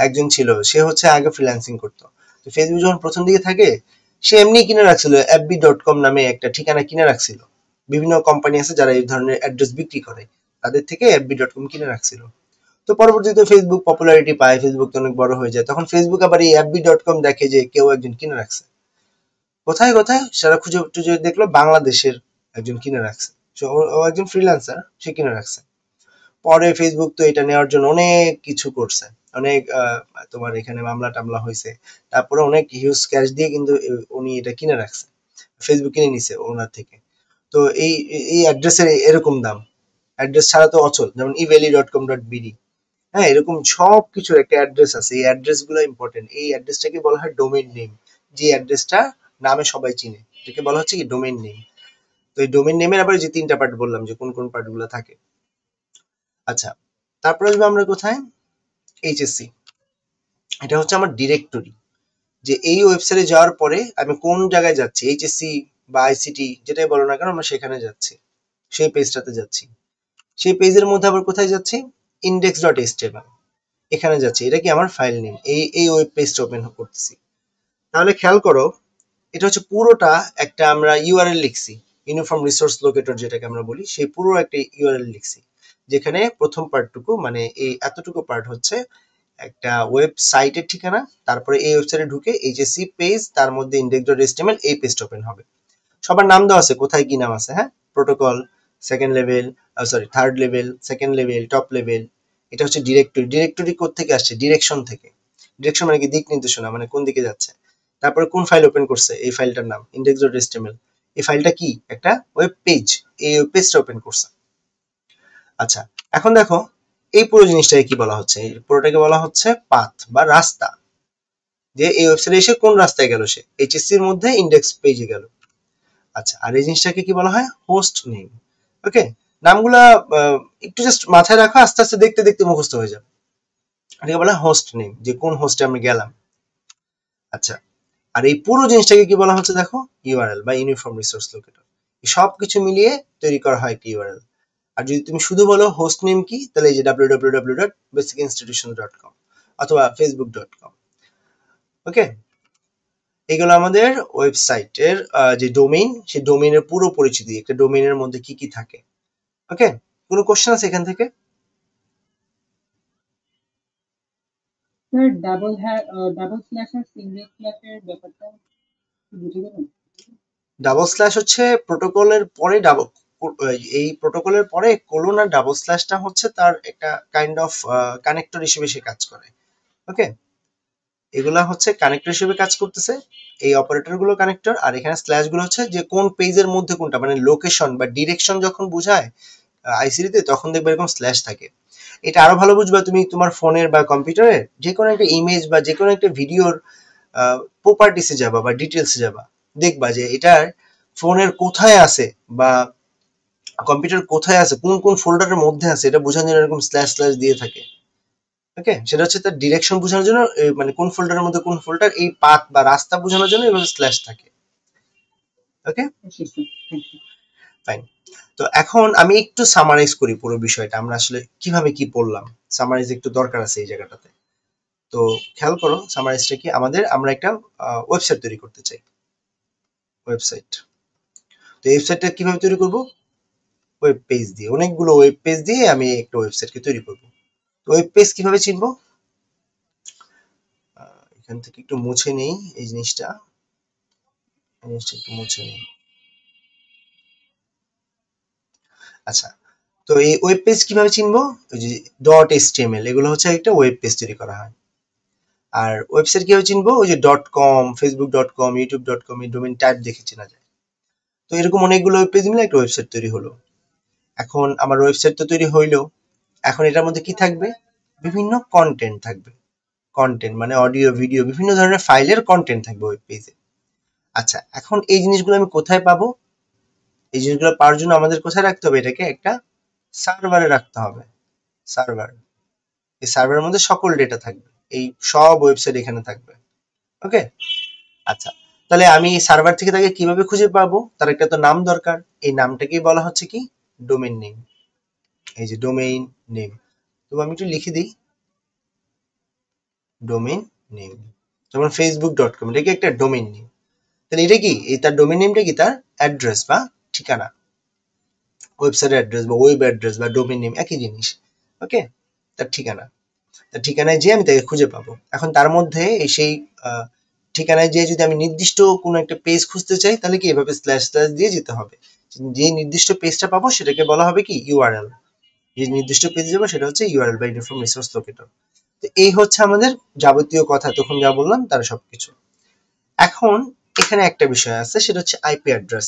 একজন ছিল, সে হচ্ছে আগে ফ্রিল্যান্সিং করতো। তো ফেসবুক যখন প্রথম দিকে থাকে, সে এমনি কিনে রাখছিল fb.com নামে একটা ঠিকানা কিনে রাখছিল। বিভিন্ন কোম্পানি আছে যারা এই ধরনের অ্যাড্রেস বিক্রি করে, তাদের থেকে fb.com কিনে রাখছিল। তো পরবর্তীতে ফেসবুক পপুলারিটি পায়, ফেসবুক তো অনেক বড় হয়ে যায়, তখন ফেসবুক আবার এই fb.com দেখে যে কেউ একজন কিনে রাখছে। কোথায় কোথায় সারা খুঁজে টুজে দেখলো বাংলাদেশের একজন কিনে রাখছে। ও একজন ফ্রিল্যান্সার, সে কিনে রাখছে। পরে ফেসবুক তো এটা নেওয়ার জন্য অনেক কিছু করছে, অনেক তোমার এখানে মামলা টামলা হয়েছে। তারপরে অনেক হিউজ ক্যাশ দিয়ে কিন্তু উনি এটা কিনে রাখছে, ফেসবুক কিনে নিছে ওনার থেকে। তো এই অ্যাড্রেসের এরকম দাম, অ্যাড্রেস ছাড়া তো অচল, যেমন eveli.com.bd। হ্যাঁ, এরকম সব কিছুর একটা অ্যাড্রেস আছে, এই অ্যাড্রেস গুলো ইম্পর্টেন্ট। এই অ্যাড্রেসটাকে বলা হয় ডোমেইন নেম, যে অ্যাড্রেসটা নামে সবাই চিনে, এটাকে বলা হচ্ছে কি ডোমেইন নেম। তো এই ডোমেইন নেমের আবার যে তিনটা পার্ট বললাম যে কোন কোন পার্ট গুলো থাকে। আচ্ছা, তারপরে আসবে আমরা কোথায়, এইচএসসি। এটা হচ্ছে আমার ডিরেক্টরি, যে এই ওয়েবসাইটে যাওয়ার পরে আমি কোন জায়গায় যাচ্ছি, এইচএসসি বা আইসিটি যেটাই বলো না কেন, আমরা সেখানে যাচ্ছি, সেই পেজটাতে যাচ্ছি। সেই পেজের মধ্যে আবার কোথায় যাচ্ছি, index.html, এখানে যাচ্ছি। এটা কি আমার ফাইল নেম, এই ওয়েব পেজটা ওপেন করতেছি। তাহলে খেয়াল করো, এটা হচ্ছে পুরোটা একটা আমরা ইউআরএল লিখছি, ইউনিফর্ম রিসোর্স লোকেটর যেটাকে আমরা বলি, সেই পুরো একটা ইউআরএল লিখছি, যেখানে প্রথম পার্টটুকু মানে এই এতটুকু পার্ট হচ্ছে একটা ওয়েবসাইটের ঠিকানা। তারপরে এই ওয়েবসাইটে ঢুকে এইচএসসি পেজ, তার মধ্যে index.html, এই পেজটা ওপেন হবে। সবার নাম দেওয়া আছে, কোথায় কি নাম আছে, হ্যাঁ, protocol, second level, sorry third level, second level, top level. এটা হচ্ছে ডিরেক্টরি। ডিরেক্টরি কোত্থেকে আসছে, ডিরেকশন থেকে। ডিরেকশন মানে কি, দিক নির্দেশনা, মানে কোন দিকে যাচ্ছে। তারপরে কোন ফাইল ওপেন করছে, এই ফাইলটার নাম index.html। এই ফাইলটা কি, একটা ওয়েব পেজ, এই ওয়েব পেজটা ওপেন করছে। আচ্ছা, এখন দেখো এই পুরো জিনিসটাকে কি বলা হচ্ছে, এই পুরোটাকে বলা হচ্ছে পাথ বা রাস্তা, যে এই ওয়েবসাইটে এসে কোন রাস্তায় গেল, সে এইচএসসি এর মধ্যে ইন্ডেক্স পেজে গেল। আচ্ছা, আর এই জিনিসটাকে কি বলা হয়, হোস্ট নেম। ওকে, নামগুলা একটু জাস্ট মাথায় রাখো, আস্তে আস্তে দেখতে দেখতে মুখস্থ হয়ে যাবে। এটাকে বলা হয় হোস্ট নেম, যে কোন হোস্টে আমি গেলাম। আচ্ছা, আর এই পুরো জিনিসটাকে কি বলা হচ্ছে দেখো, ইউআরএল বা ইউনিফর্ম রিসোর্স লোকেটর। সব কিছু মিলিয়ে তৈরি করা হয় একটা ইউআরএল। আর যদি তুমি শুধু বলো হোস্ট নেম কি, তাহলে এই যে www.basicinstitutions.com অথবা facebook.com। ওকে, এগুলো আমাদের ওয়েবসাইটের যে ডোমেইন, সেই ডোমেইনের পুরো পরিচিতি, একটা ডোমেইনের মধ্যে কি কি থাকে। ওকে, কোনো কোশ্চেন আছে এখান থেকে? স্যার ডাবল স্ল্যাশ আর সিঙ্গেল স্ল্যাশের ব্যাপারটা বুঝে গেলেন? ডাবল স্ল্যাশ হচ্ছে প্রোটোকলের পরে ডাবল, এই প্রোটোকলের পরে কোলন আর ডাবল স্ল্যাশটা হচ্ছে তার একটা কাইন্ড অফ কানেক্টর হিসেবে সে কাজ করে। ওকে, এগুলা হচ্ছে কানেক্টর হিসেবে কাজ করতেছে, এই অপারেটর গুলো কানেক্টর। আর এখানে স্ল্যাশ গুলো হচ্ছে যে কোন পেজের মধ্যে কোনটা, মানে লোকেশন বা ডিরেকশন যখন বোঝায় আইসিটিতে, তখন দেখবে এরকম স্ল্যাশ থাকে। এটা আরো ভালো বুঝবা তুমি তোমার ফোনের বা কম্পিউটারের যে কোনো একটা ইমেজ বা যে কোনো একটা ভিডিওর প্রপার্টিসে যাবা বা ডিটেলসে যাবা, দেখবা যে এটার ফোনের কোথায় আছে বা কম্পিউটার কোথায় আছে, কোন কোন ফোল্ডারের মধ্যে আছে, এটা বোঝানোর জন্য এরকম স্ল্যাশ স্ল্যাশ দিয়ে থাকে। ওকে, সেটা হচ্ছে তার ডিরেকশন বোঝানোর জন্য, মানে কোন ফোল্ডারের মধ্যে কোন ফোল্ডার, এই পাথ বা রাস্তা বোঝানোর জন্য এভাবে স্ল্যাশ থাকে। ওকে, ফাইন। তো এখন আমি একটু সামারাইজ করি পুরো বিষয়টা, আমরা আসলে কিভাবে কি পড়লাম, সামারাইজ একটু দরকার আছে এই জায়গাটাতে। তো খেয়াল করো সামারাইজটা কি, আমরা একটা ওয়েবসাইট তৈরি করতে চাই। ওয়েবসাইট, তো ওয়েবসাইটটা কিভাবে তৈরি করব? ওয়েব পেজ দিয়ে, অনেকগুলো ওয়েব পেজ দিয়ে আমি একটা ওয়েবসাইটকে তৈরি করব। তো ওয়েব পেজ কিভাবে চিনবো? এখান থেকে একটু মুছে নেই এই জিনিসটা একটু মুছে নেই। আচ্ছা, তো এই ওয়েব পেজ কিভাবে চিনবো? ওই যে .html, এগুলো হচ্ছে একটা ওয়েব পেজ তৈরি করা হয়। আর ওয়েবসাইট কিভাবে চিনবো? ওই যে .com, facebook.com, youtube.com, এই ডোমেইন টাইপ দেখে চেনা যায়। তো এরকম অনেকগুলো ওয়েব পেজ মিলে একটা ওয়েবসাইট তৈরি হলো। এখন আমার ওয়েবসাইট তো তৈরি হইলো, এখন এটার মধ্যে কি থাকবে? বিভিন্ন কন্টেন্ট থাকবে। কন্টেন্ট মানে অডিও, ভিডিও, বিভিন্ন ধরনের ফাইলের কন্টেন্ট থাকবে ওয়েব পেজে। আচ্ছা, এখন এই জিনিসগুলো আমি কোথায় পাবো? এই জিনিসগুলো পাওয়ার জন্য আমাদের কোথায় রাখতে হবে? এটাকে একটা সার্ভারে রাখতে হবে। সার্ভার, এই সার্ভারের মধ্যে সকল ডেটা থাকবে, এই সব ওয়েবসাইট এখানে থাকবে। ওকে, আচ্ছা, তাহলে আমি সার্ভার থেকে তাকে কিভাবে খুঁজে পাবো? তার একটা তো নাম দরকার, এই নামটাকেই বলা হচ্ছে কি? Domain name. এই যে ডোমেইন নেম, তো আমি একটু লিখে দিই ডোমেইন নেম, যেমন facebook.com, এটা কি একটা ডোমেইন নেম? তাহলে এটা কি, এই তার ডোমেইন নেমটা কি? তার অ্যাড্রেস বা ঠিকানা, ওয়েবসাইট অ্যাড্রেস বা ওয়েব অ্যাড্রেস বা ডোমেইন নেম একই জিনিস। ওকে, তার ঠিকানা, তার ঠিকানায় যেয়ে আমি তাকে খুঁজে পাবো। এখন তার মধ্যে এই সেই ঠিকানায় যেয়ে যদি আমি নির্দিষ্ট কোনো একটা পেজ খুঁজতে চাই, তাহলে কি এভাবে স্ল্যাশ স্ল্যাশ দিয়ে যেতে হবে। যে নির্দিষ্ট পেজটা পাবো সেটাকে বলা হবে কি? ইউআরএল। যে নির্দিষ্ট পেজে যাবো সেটা হচ্ছে ইউআরএল বা ইউনিফর্ম রিসোর্স লোকেটর। তো এই হচ্ছে আমাদের যাবতীয় কথা, তখন যা বললাম তার সবকিছু। এখন এখানে একটা বিষয় আছে, সেটা হচ্ছে আইপি অ্যাড্রেস।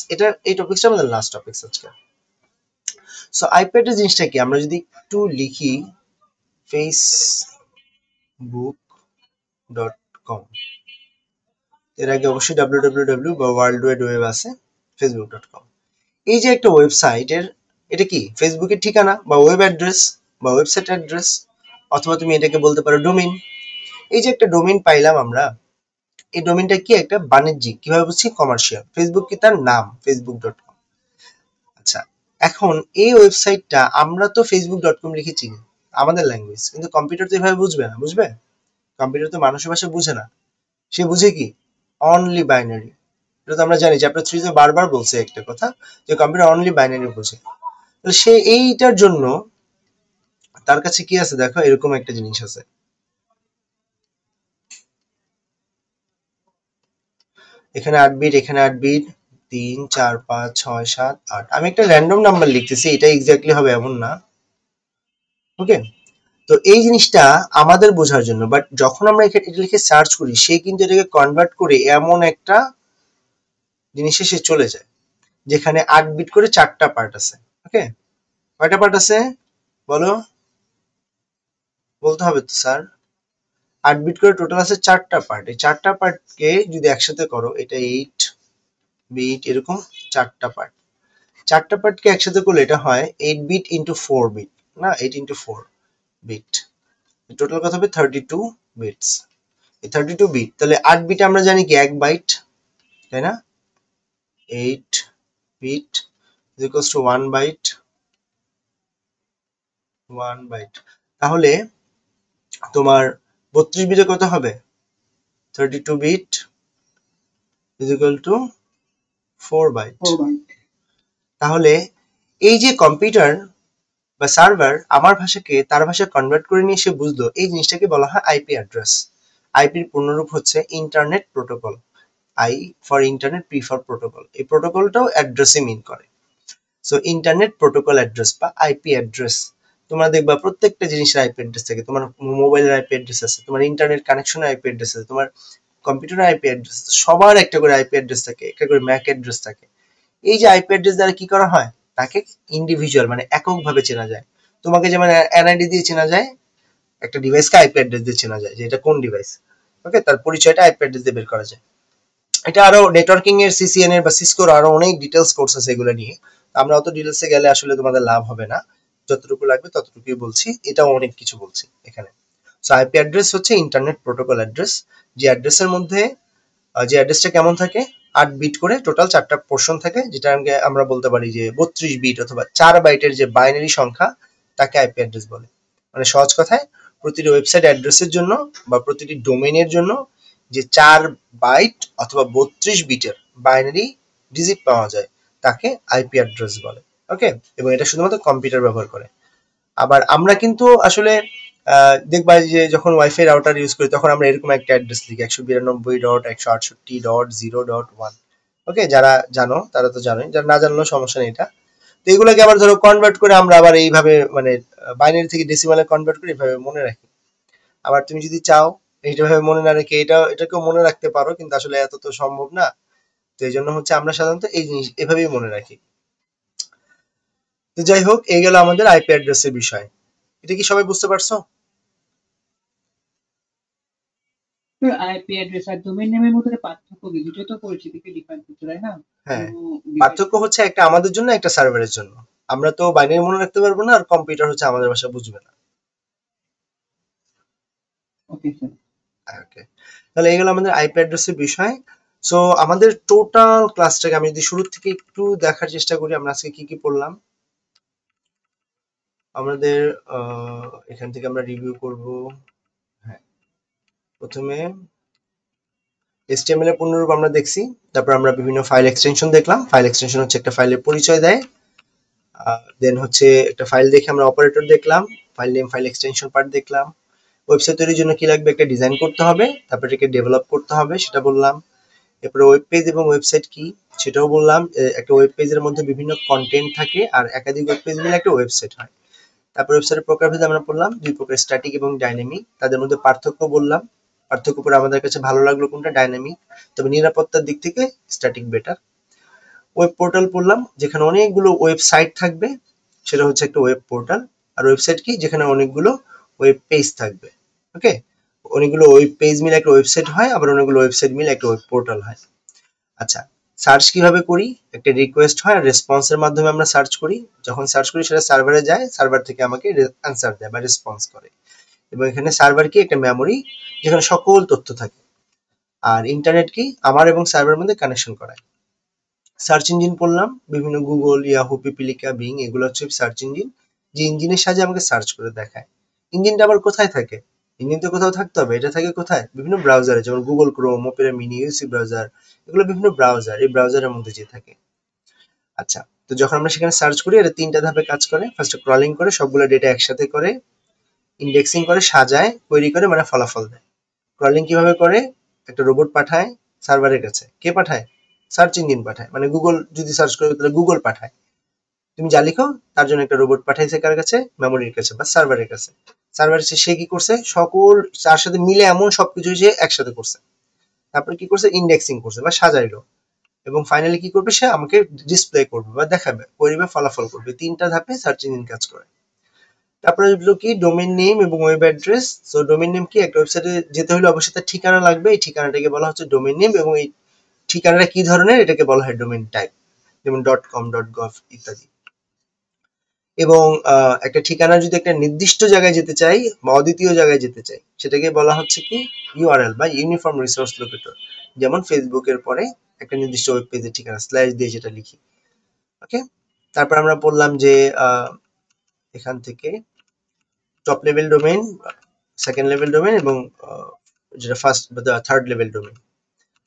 এই টপিকটা আমাদের লাস্ট টপিক আজকে। সো আইপি অ্যাড্রেস জিনিসটা কি? আমরা যদি একটু লিখি facebook.com, এর আগে অবশ্যই www বা ওয়ার্ল্ড ওয়াইড ওয়েব আছে, facebook.com। এই যে একটা ওয়েবসাইটের, এটা কি? ফেসবুকের ঠিকানা বা ওয়েব অ্যাড্রেস বা ওয়েবসাইট অ্যাড্রেস, অথবা তুমি এটাকে বলতে পারো ডোমেইন। এই যে একটা ডোমেইন পাইলাম আমরা, এই ডোমেইনটা কি? একটা বাণিজ্যিক, কিভাবে বুঝছি? কমার্শিয়াল। ফেসবুক কি তার নাম? facebook.com। আচ্ছা, এখন এই ওয়েবসাইটটা আমরা তো facebook.com লিখে চিনি আমাদের ল্যাঙ্গুয়েজ, কিন্তু কম্পিউটার তো এভাবে বুঝবে না, বুঝবে? কম্পিউটার তো মানুষের ভাষা বুঝে না, সে বুঝে কি? Only binary. এটা তো আমরা জানি, চ্যাপ্টার 3 তে বারবার বলছে একটা কথা, যে কম্পিউটার অনলি বাইনারি বোঝে। তাহলে সে এইটার জন্য তার কাছে কি আছে দেখো, এরকম একটা জিনিস আছে। এখানে 8 বিট, এখানে 8 বিট, 3 4 5 6 7 8। আমি একটা র্যান্ডম নাম্বার লিখতেছি, এটা এক্স্যাক্টলি হবে এমন না। ওকে, তো এই জিনিসটা আমাদের বোঝার জন্য, বাট যখন আমরা এটা লিখে সার্চ করি, সে কিন্তু এটাকে কনভার্ট করে এমন একটা জিনিসে সে চলে যায় যেখানে 8 বিট করে 4টা পার্ট আছে। ওকে, কয়টা পার্ট আছে বলো? বলতে হবে তো স্যার। 8 বিট করে টোটাল আছে 4টা পার্ট। এই 4টা পার্টকে যদি একসাথে করো, এটা 8 বিট, এরকম 4টা পার্ট। 4টা পার্টকে একসাথে করলে এটা হয় 8 বিট ইন্টু 4 বিট, না 8 ইন্টু 4 বিট, টোটাল কথা হবে 32 বিটস। এই 32 বিট, তাহলে 8 বিটে আমরা জানি কি 1 বাইট, তাই না? 8 bit is equals to 1 byte, 1 byte. তাহলে তোমার 32 বিটে কত হবে? 32 bit is equal to 4 byte. তাহলে এই যে কম্পিউটার বা সার্ভার আমার ভাষাকে তার ভাষায় কনভার্ট করে নিয়ে সে বুঝলো, এই জিনিসটাকে বলা হয় আইপি অ্যাড্রেস। আইপির পূর্ণরূপ হচ্ছে internet protocol. I for internet, P for protocol. এই প্রোটোকলটাও অ্যাড্রেসই মিন করে। সো ইন্টারনেট প্রোটোকল অ্যাড্রেস বা আইপি অ্যাড্রেস, তোমরা দেখবা প্রত্যেকটা জিনিসের আইপি অ্যাড্রেস থাকে। তোমার মোবাইলের আইপি অ্যাড্রেস আছে, তোমার ইন্টারনেট কানেকশনের আইপি অ্যাড্রেস আছে, তোমার কম্পিউটারের আইপি অ্যাড্রেস, সবার একটা করে আইপি অ্যাড্রেস থাকে, একটা করে ম্যাক অ্যাড্রেস থাকে। এই যে আইপি অ্যাড্রেস দ্বারা কি করা হয়? তাকে ইন্ডিভিজুয়াল মানে এককভাবে চেনা যায়। তোমাকে যেমন এনআইডি দিয়ে চেনা যায়, একটা ডিভাইসকে আইপি অ্যাড্রেস দিয়ে চেনা যায় যে এটা কোন ডিভাইস। ওকে, তার পরিচয়টা আইপি অ্যাড্রেস দিয়ে বের করা যায়। এটা আরো নেটওয়ার্কিং এর, সিসিএন এর বা সিসকোর আরো অনেক ডিটেলস কোর্স আছে এগুলো নিয়ে। আমরা অত ডিটেলসে গেলে আসলে তোমাদের লাভ হবে না, যতটুকু লাগবে ততটুকুই বলছি। এটাও অনেক কিছু বলছি এখানে। সো আইপি অ্যাড্রেস হচ্ছে ইন্টারনেট প্রোটোকল অ্যাড্রেস, যে অ্যাড্রেসের মধ্যে যে অ্যাড্রেসটা কেমন থাকে? 8 বিট করে টোটাল 4টা পোর্শন থাকে, যেটা আমরা বলতে পারি যে 32 বিট অথবা 4 বাইটের যে বাইনারি সংখ্যা, তাকে আইপি অ্যাড্রেস বলে। মানে সহজ কথায় প্রতিটি ওয়েবসাইট অ্যাড্রেসের জন্য বা প্রতিটি ডোমেইনের জন্য যে 4 বাইট অথবা 32 বিটের বাইনারি ডিজিট পাওয়া যায় তাকে আইপি অ্যাড্রেস বলে। ওকে, এবং এটা শুধুমাত্র কম্পিউটার ব্যবহার করে। আবার আমরা কিন্তু আসলে দেখবা যে যখন ওয়াইফাই রাউটার ইউজ করি তখন আমরা এরকম একটা অ্যাড্রেস লিখি 192.168.0.1। ওকে, যারা জানো তারা তো জানোই, যারা না জানলেও সমস্যা নেই এটা। তো এগুলোকে আবার ধরো কনভার্ট করে আমরা আবার এইভাবে মানে বাইনারি থেকে ডেসিমালে কনভার্ট করে এইভাবে মনে রাখি। আবার তুমি যদি চাও এইভাবে মনে না রেখে এটাকেও মনে রাখতে পারো, কিন্তু আসলে এত তো সম্ভব না। তো এই জন্য হচ্ছে আমরা সাধারণত এই জিনিস এভাবেই মনে রাখি। তো যাই হোক, এই গেল আমাদের আইপি অ্যাড্রেসের বিষয়। এটা কি সবাই বুঝতে পারছো? আইপি অ্যাড্রেস আর ডোমেইন নেমের মধ্যে পার্থক্য কি? দুটো তো পরিচিতিকে ডিফাইন করতে, তাই না? হ্যাঁ, কোনো পার্থক্য হচ্ছে একটা আমাদের জন্য, একটা সার্ভারের জন্য। আমরা তো বাইনারি মনে রাখতে পারবো না, আর কম্পিউটার হচ্ছে আমাদের ভাষা বুঝবে না। Okay sir. ওকে, তাহলে এই গেল আমাদের আইপি অ্যাড্রেসের বিষয়। সো আমাদের টোটাল ক্লাসটাকে আমি যদি শুরু থেকে একটু দেখার চেষ্টা করি, আমরা আজকে কি কি পড়লাম। আমাদের এখান থেকে আমরা রিভিউ করব। হ্যাঁ, প্রথমে HTML এর পূর্ণরূপ আমরা দেখছি, তারপর আমরা বিভিন্ন ফাইল এক্সটেনশন দেখলাম। ফাইল এক্সটেনশন হচ্ছে একটা ফাইলের পরিচয় দেয়। দেন হচ্ছে একটা ফাইল দেখে আমরা অপারেটর দেখলাম, file name file extension part দেখলাম। ওয়েবসাইট তৈরির জন্য কি লাগবে, একটা ডিজাইন করতে হবে, তারপর এটাকে ডেভেলপ করতে হবে, সেটা বললাম। এরপরে ওয়েব পেজ এবং ওয়েবসাইট কি সেটাও বললাম। একটা ওয়েব পেজের মধ্যে বিভিন্ন কন্টেন্ট থাকে, আর একাধিক ওয়েব পেজ মিলে একটা ওয়েবসাইট হয়। তারপর ওয়েবসাইটের প্রকারভেদ আমরা পড়লাম, দুই প্রকার, স্ট্যাটিক এবং ডাইনামিক। তাদের মধ্যে পার্থক্য বললাম। পার্থক্য পরে আমাদের কাছে ভালো লাগলো কোনটা, ডাইনামিক। তবে নিরাপত্তার দিক থেকে স্ট্যাটিক বেটার। ওয়েব পোর্টাল পড়লাম, যেখানে অনেকগুলো ওয়েবসাইট থাকবে, সেটা হচ্ছে একটা ওয়েব পোর্টাল। আর ওয়েবসাইট কি, যেখানে অনেকগুলো ওয়েব পেজ থাকবে। ওকে, অনেকগুলো ওয়েব পেজ মিলে একটা ওয়েবসাইট হয়, আবার অনেকগুলো ওয়েবসাইট মিলে একটা ওয়েব পোর্টাল হয়। আচ্ছা, সার্চ কিভাবে করি, একটা রিকোয়েস্ট হয় আর রেসপন্সের মাধ্যমে আমরা সার্চ করি। যখন সার্চ করি সেটা সার্ভারে যায়, সার্ভার থেকে আমাকে অ্যান্সার দেয় বা রেসপন্স করে। এবং এখানে সার্ভার কি, একটা মেমোরি যেখানে সকল তথ্য থাকে। আর ইন্টারনেট কি, আমার এবং সার্ভারের মধ্যে কানেকশন করায়। সার্চ ইঞ্জিন পড়লাম, বিভিন্ন গুগল, ইয়াহু, পিপিলিকা, বিং, এগুলো হচ্ছে সার্চ ইঞ্জিন, যে ইঞ্জিনের সাহায্যে আমাকে সার্চ করে দেখায়। ইঞ্জিনটা আবার কোথায় থাকে, ইঞ্জিন তো কোথাও থাকতে হবে, এটা থাকে কোথায়, বিভিন্ন ব্রাউজারে, যেমন Google Chrome, Opera Mini, UC browser, এগুলো বিভিন্ন ব্রাউজার, এই ব্রাউজারের মধ্যে যে থাকে। আচ্ছা, তো যখন আমরা সেখানে সার্চ করি, এটা 3টা ধাপে কাজ করে। ফার্স্টে ক্রলিং করে সবগুলো ডেটা একসাথে করে, ইন্ডেক্সিং করে, সাজায়, কোয়েরি করে, মানে ফলাফল দেয়। ক্রলিং কিভাবে করে, একটা রোবট পাঠায় সার্ভারের কাছে। কে পাঠায়, সার্চ ইঞ্জিন পাঠায়, মানে গুগল যদি সার্চ করে তাহলে গুগল পাঠায়। তুমি যা লিখো তার জন্য একটা রোবট পাঠাইছে কার কাছে, মেমোরির কাছে বা সার্ভারের কাছে। সার্ভার সে কি করছে, সকল তার সাথে মিলে এমন সবকিছু সে একসাথে করছে। তারপরে কি করছে, ইন্ডেক্সিং করছে বা সাজাইলো। এবং ফাইনালি কি করবে, সে আমাকে ডিসপ্লে করবে বা দেখাবে, পরিবে, ফলাফল করবে। 3টা ধাপে সার্চ ইঞ্জিন কাজ করে। তারপরে হলো কি, ডোমেইন নেম এবং web address. So domain name কি, একটা ওয়েবসাইটে যেতে হলে অবশ্যই তার ঠিকানা লাগবে, এই ঠিকানাটাকে বলা হচ্ছে ডোমেইন নেম, এবং এই ঠিকানাটা কি ধরনের এটাকে বলা হয় ডোমেইন টাইপ, যেমন .com, .gov ইত্যাদি। এবং একটা ঠিকানা যদি একটা নির্দিষ্ট জায়গায় যেতে চাই বা অদ্বিতীয় জায়গায় যেতে চাই, সেটাকে বলা হচ্ছে কি, ইউআরএল বা ইউনিফর্ম রিসোর্স লোকেটর। যেমন ফেসবুকের পরে একটা নির্দিষ্ট ওয়েব পেজের ঠিকানা স্ল্যাশ দিয়ে যেটা লিখি। ওকে, তারপর আমরা বললাম যে এখান থেকে top level domain, second level domain, এবং যেটা ফার্স্ট বা থার্ড লেভেল ডোমেইন।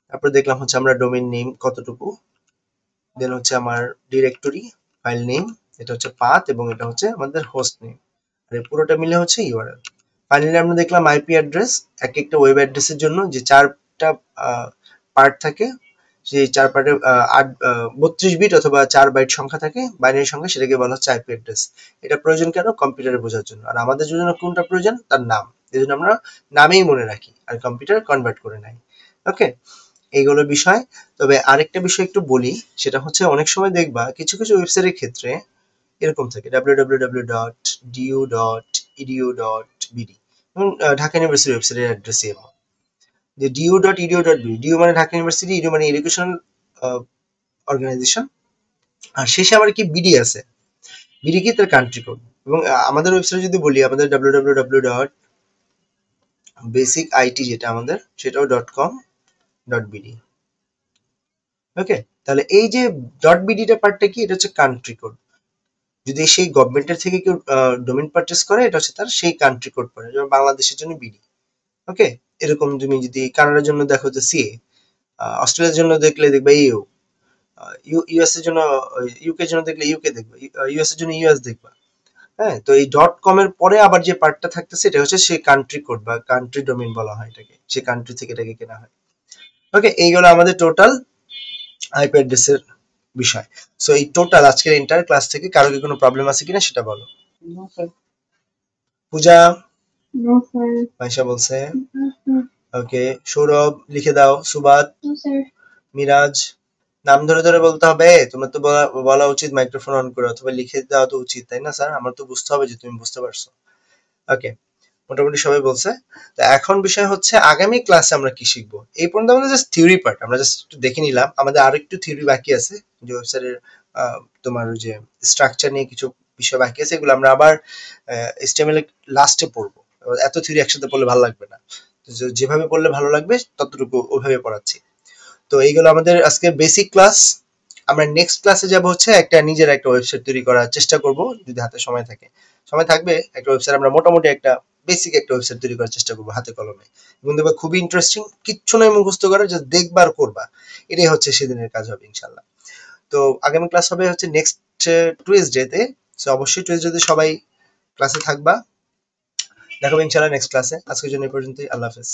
তারপর দেখলাম হচ্ছে আমরা ডোমেইন নেম কতটুকু, দেন হচ্ছে আমার ডিরেক্টরি, ফাইল নেম, এটা হচ্ছে পাথ, এবং এটা হচ্ছে আমাদের হোস্ট নেম, আর এই পুরোটা মিলে হচ্ছে ইউআরএল। ফাইনালি আমরা দেখলাম আইপি অ্যাড্রেস, এক একটা ওয়েব অ্যাড্রেসের জন্য যে 4টা পার্ট থাকে, সেই 4 পার্টে 32 বিট অথবা 4 বাইট সংখ্যা থাকে, বাইনারি সংখ্যা, সেটাকে বলা হচ্ছে আইপি অ্যাড্রেস। এটা প্রয়োজন কেন, কম্পিউটারে বোঝার জন্য। আর আমাদের জন্য কোনটা প্রয়োজন, তার নাম। এই জন্য আমরা নামেই মনে রাখি, আর কম্পিউটার কনভার্ট করে নেয়। ওকে, এইগুলো বিষয়। তবে আরেকটা বিষয় একটু বলি, সেটা হচ্ছে অনেক সময় দেখবা কিছু কিছু ওয়েবসাইটের ক্ষেত্রে এরকম থাকে www.du.edu.bd, এবং ঢাকা ইউনিভার্সিটির ওয়েবসাইটের অ্যাড্রেসই এমন, যে du.edu.bd, ডিউ মানে ঢাকা ইউনিভার্সিটি, ইডু মানে এডুকেশনাল অর্গানাইজেশন, আর শেষে আবার কি বিডি আছে। বিডি কি, তার কান্ট্রি কোড। এবং আমাদের ওয়েবসাইটে যদি বলি, আমাদের www.basicit, যেটা আমাদের, সেটাও .com.bd। ওকে, তাহলে এই যে .bd টা পার্টটা কি, এটা হচ্ছে কান্ট্রি কোড। যদি সেই গভর্নমেন্টের থেকে কেউ ডোমেইন পারচেজ করে, এটা হচ্ছে তার সেই কান্ট্রি কোড পড়ে। যেমন বাংলাদেশের জন্য বিডি, ওকে। এরকম তুমি যদি কানাডার জন্য দেখো যে সিএ, অস্ট্রেলিয়ার জন্য দেখলে দেখবে ইউ, ইউএস এর জন্য, ইউকে এর জন্য দেখলে ইউকে দেখবে, ইউএস এর জন্য ইউএস দেখবা। হ্যাঁ, তো এই ডট কম এর পরে আবার যে পার্টটা থাকতেছে এটা হচ্ছে সেই কান্ট্রি কোড বা কান্ট্রি ডোমেইন বলা হয় এটাকে, সেই কান্ট্রি থেকে এটাকে কেনা হয়। ওকে, এইগুলো আমাদের টোটাল আইপি অ্যাড্রেসের বিষয়। সো এই টোটাল আজকের এন্টার ক্লাস থেকে কারো কি কোনো প্রবলেম আছে কিনা সেটা বলো। No sir. Puja, No, sir. Maisha বলছে, No, sir. ওকে। সৌরভ লিখে দাও, সুবাত, No, sir. মিরাজ। নাম ধরে ধরে বলতে হবে, তোমার তো বলা বলা উচিত মাইক্রোফোন অন করে, অথবা লিখে দেওয়া তো উচিত, তাই না স্যার? আমার তো বুঝতে হবে যে তুমি বুঝতে পারছো। ওকে, মোটামুটি সবাই বলছে। তো এখন বিষয় হচ্ছে আগামী ক্লাসে আমরা কি শিখবো। এই পর্যন্ত আমাদের জাস্ট থিওরি পার্ট আমরা জাস্ট একটু দেখে নিলাম, আমাদের আরো একটু থিওরি বাকি আছে, যে ওয়েবসাইটের তোমার ওই যে স্ট্রাকচার নিয়ে কিছু বিষয় বাকি আছে, এগুলো আমরা আবার এইচটিএমএল এর লাস্টে পড়বো। এত থিওরি একসাথে পড়লে ভালো লাগবে না, তো যেভাবে পড়লে ভালো লাগবে ততটুকু ওইভাবে পড়াচ্ছি। তো এইগুলো আমাদের আজকে বেসিক ক্লাস। আমরা নেক্সট ক্লাসে যাব হচ্ছে একটা নিজের একটা ওয়েবসাইট তৈরি করার চেষ্টা করব, যদি হাতে সময় থাকে। সময় থাকবে, একটা ওয়েবসাইট আমরা মোটামুটি একটা বেসিক একটা ওয়েবসাইট তৈরি করার চেষ্টা করব হাতে কলমে, এবং দেখবা খুবই ইন্টারেস্টিং, কিচ্ছু নয় মুখস্থ করা, জাস্ট দেখবার করবা, এটাই হচ্ছে সেদিনের কাজ হবে ইনশাল্লাহ। তো আগামী ক্লাস হবে হচ্ছে নেক্সট টুইসডেতে। সো অবশ্যই টুইসডেতে সবাই ক্লাসে থাকবা। দেখাবো ইনশাল্লাহ নেক্সট ক্লাসে। আজকের জন্য এই পর্যন্তই, আল্লাহ হাফেজ।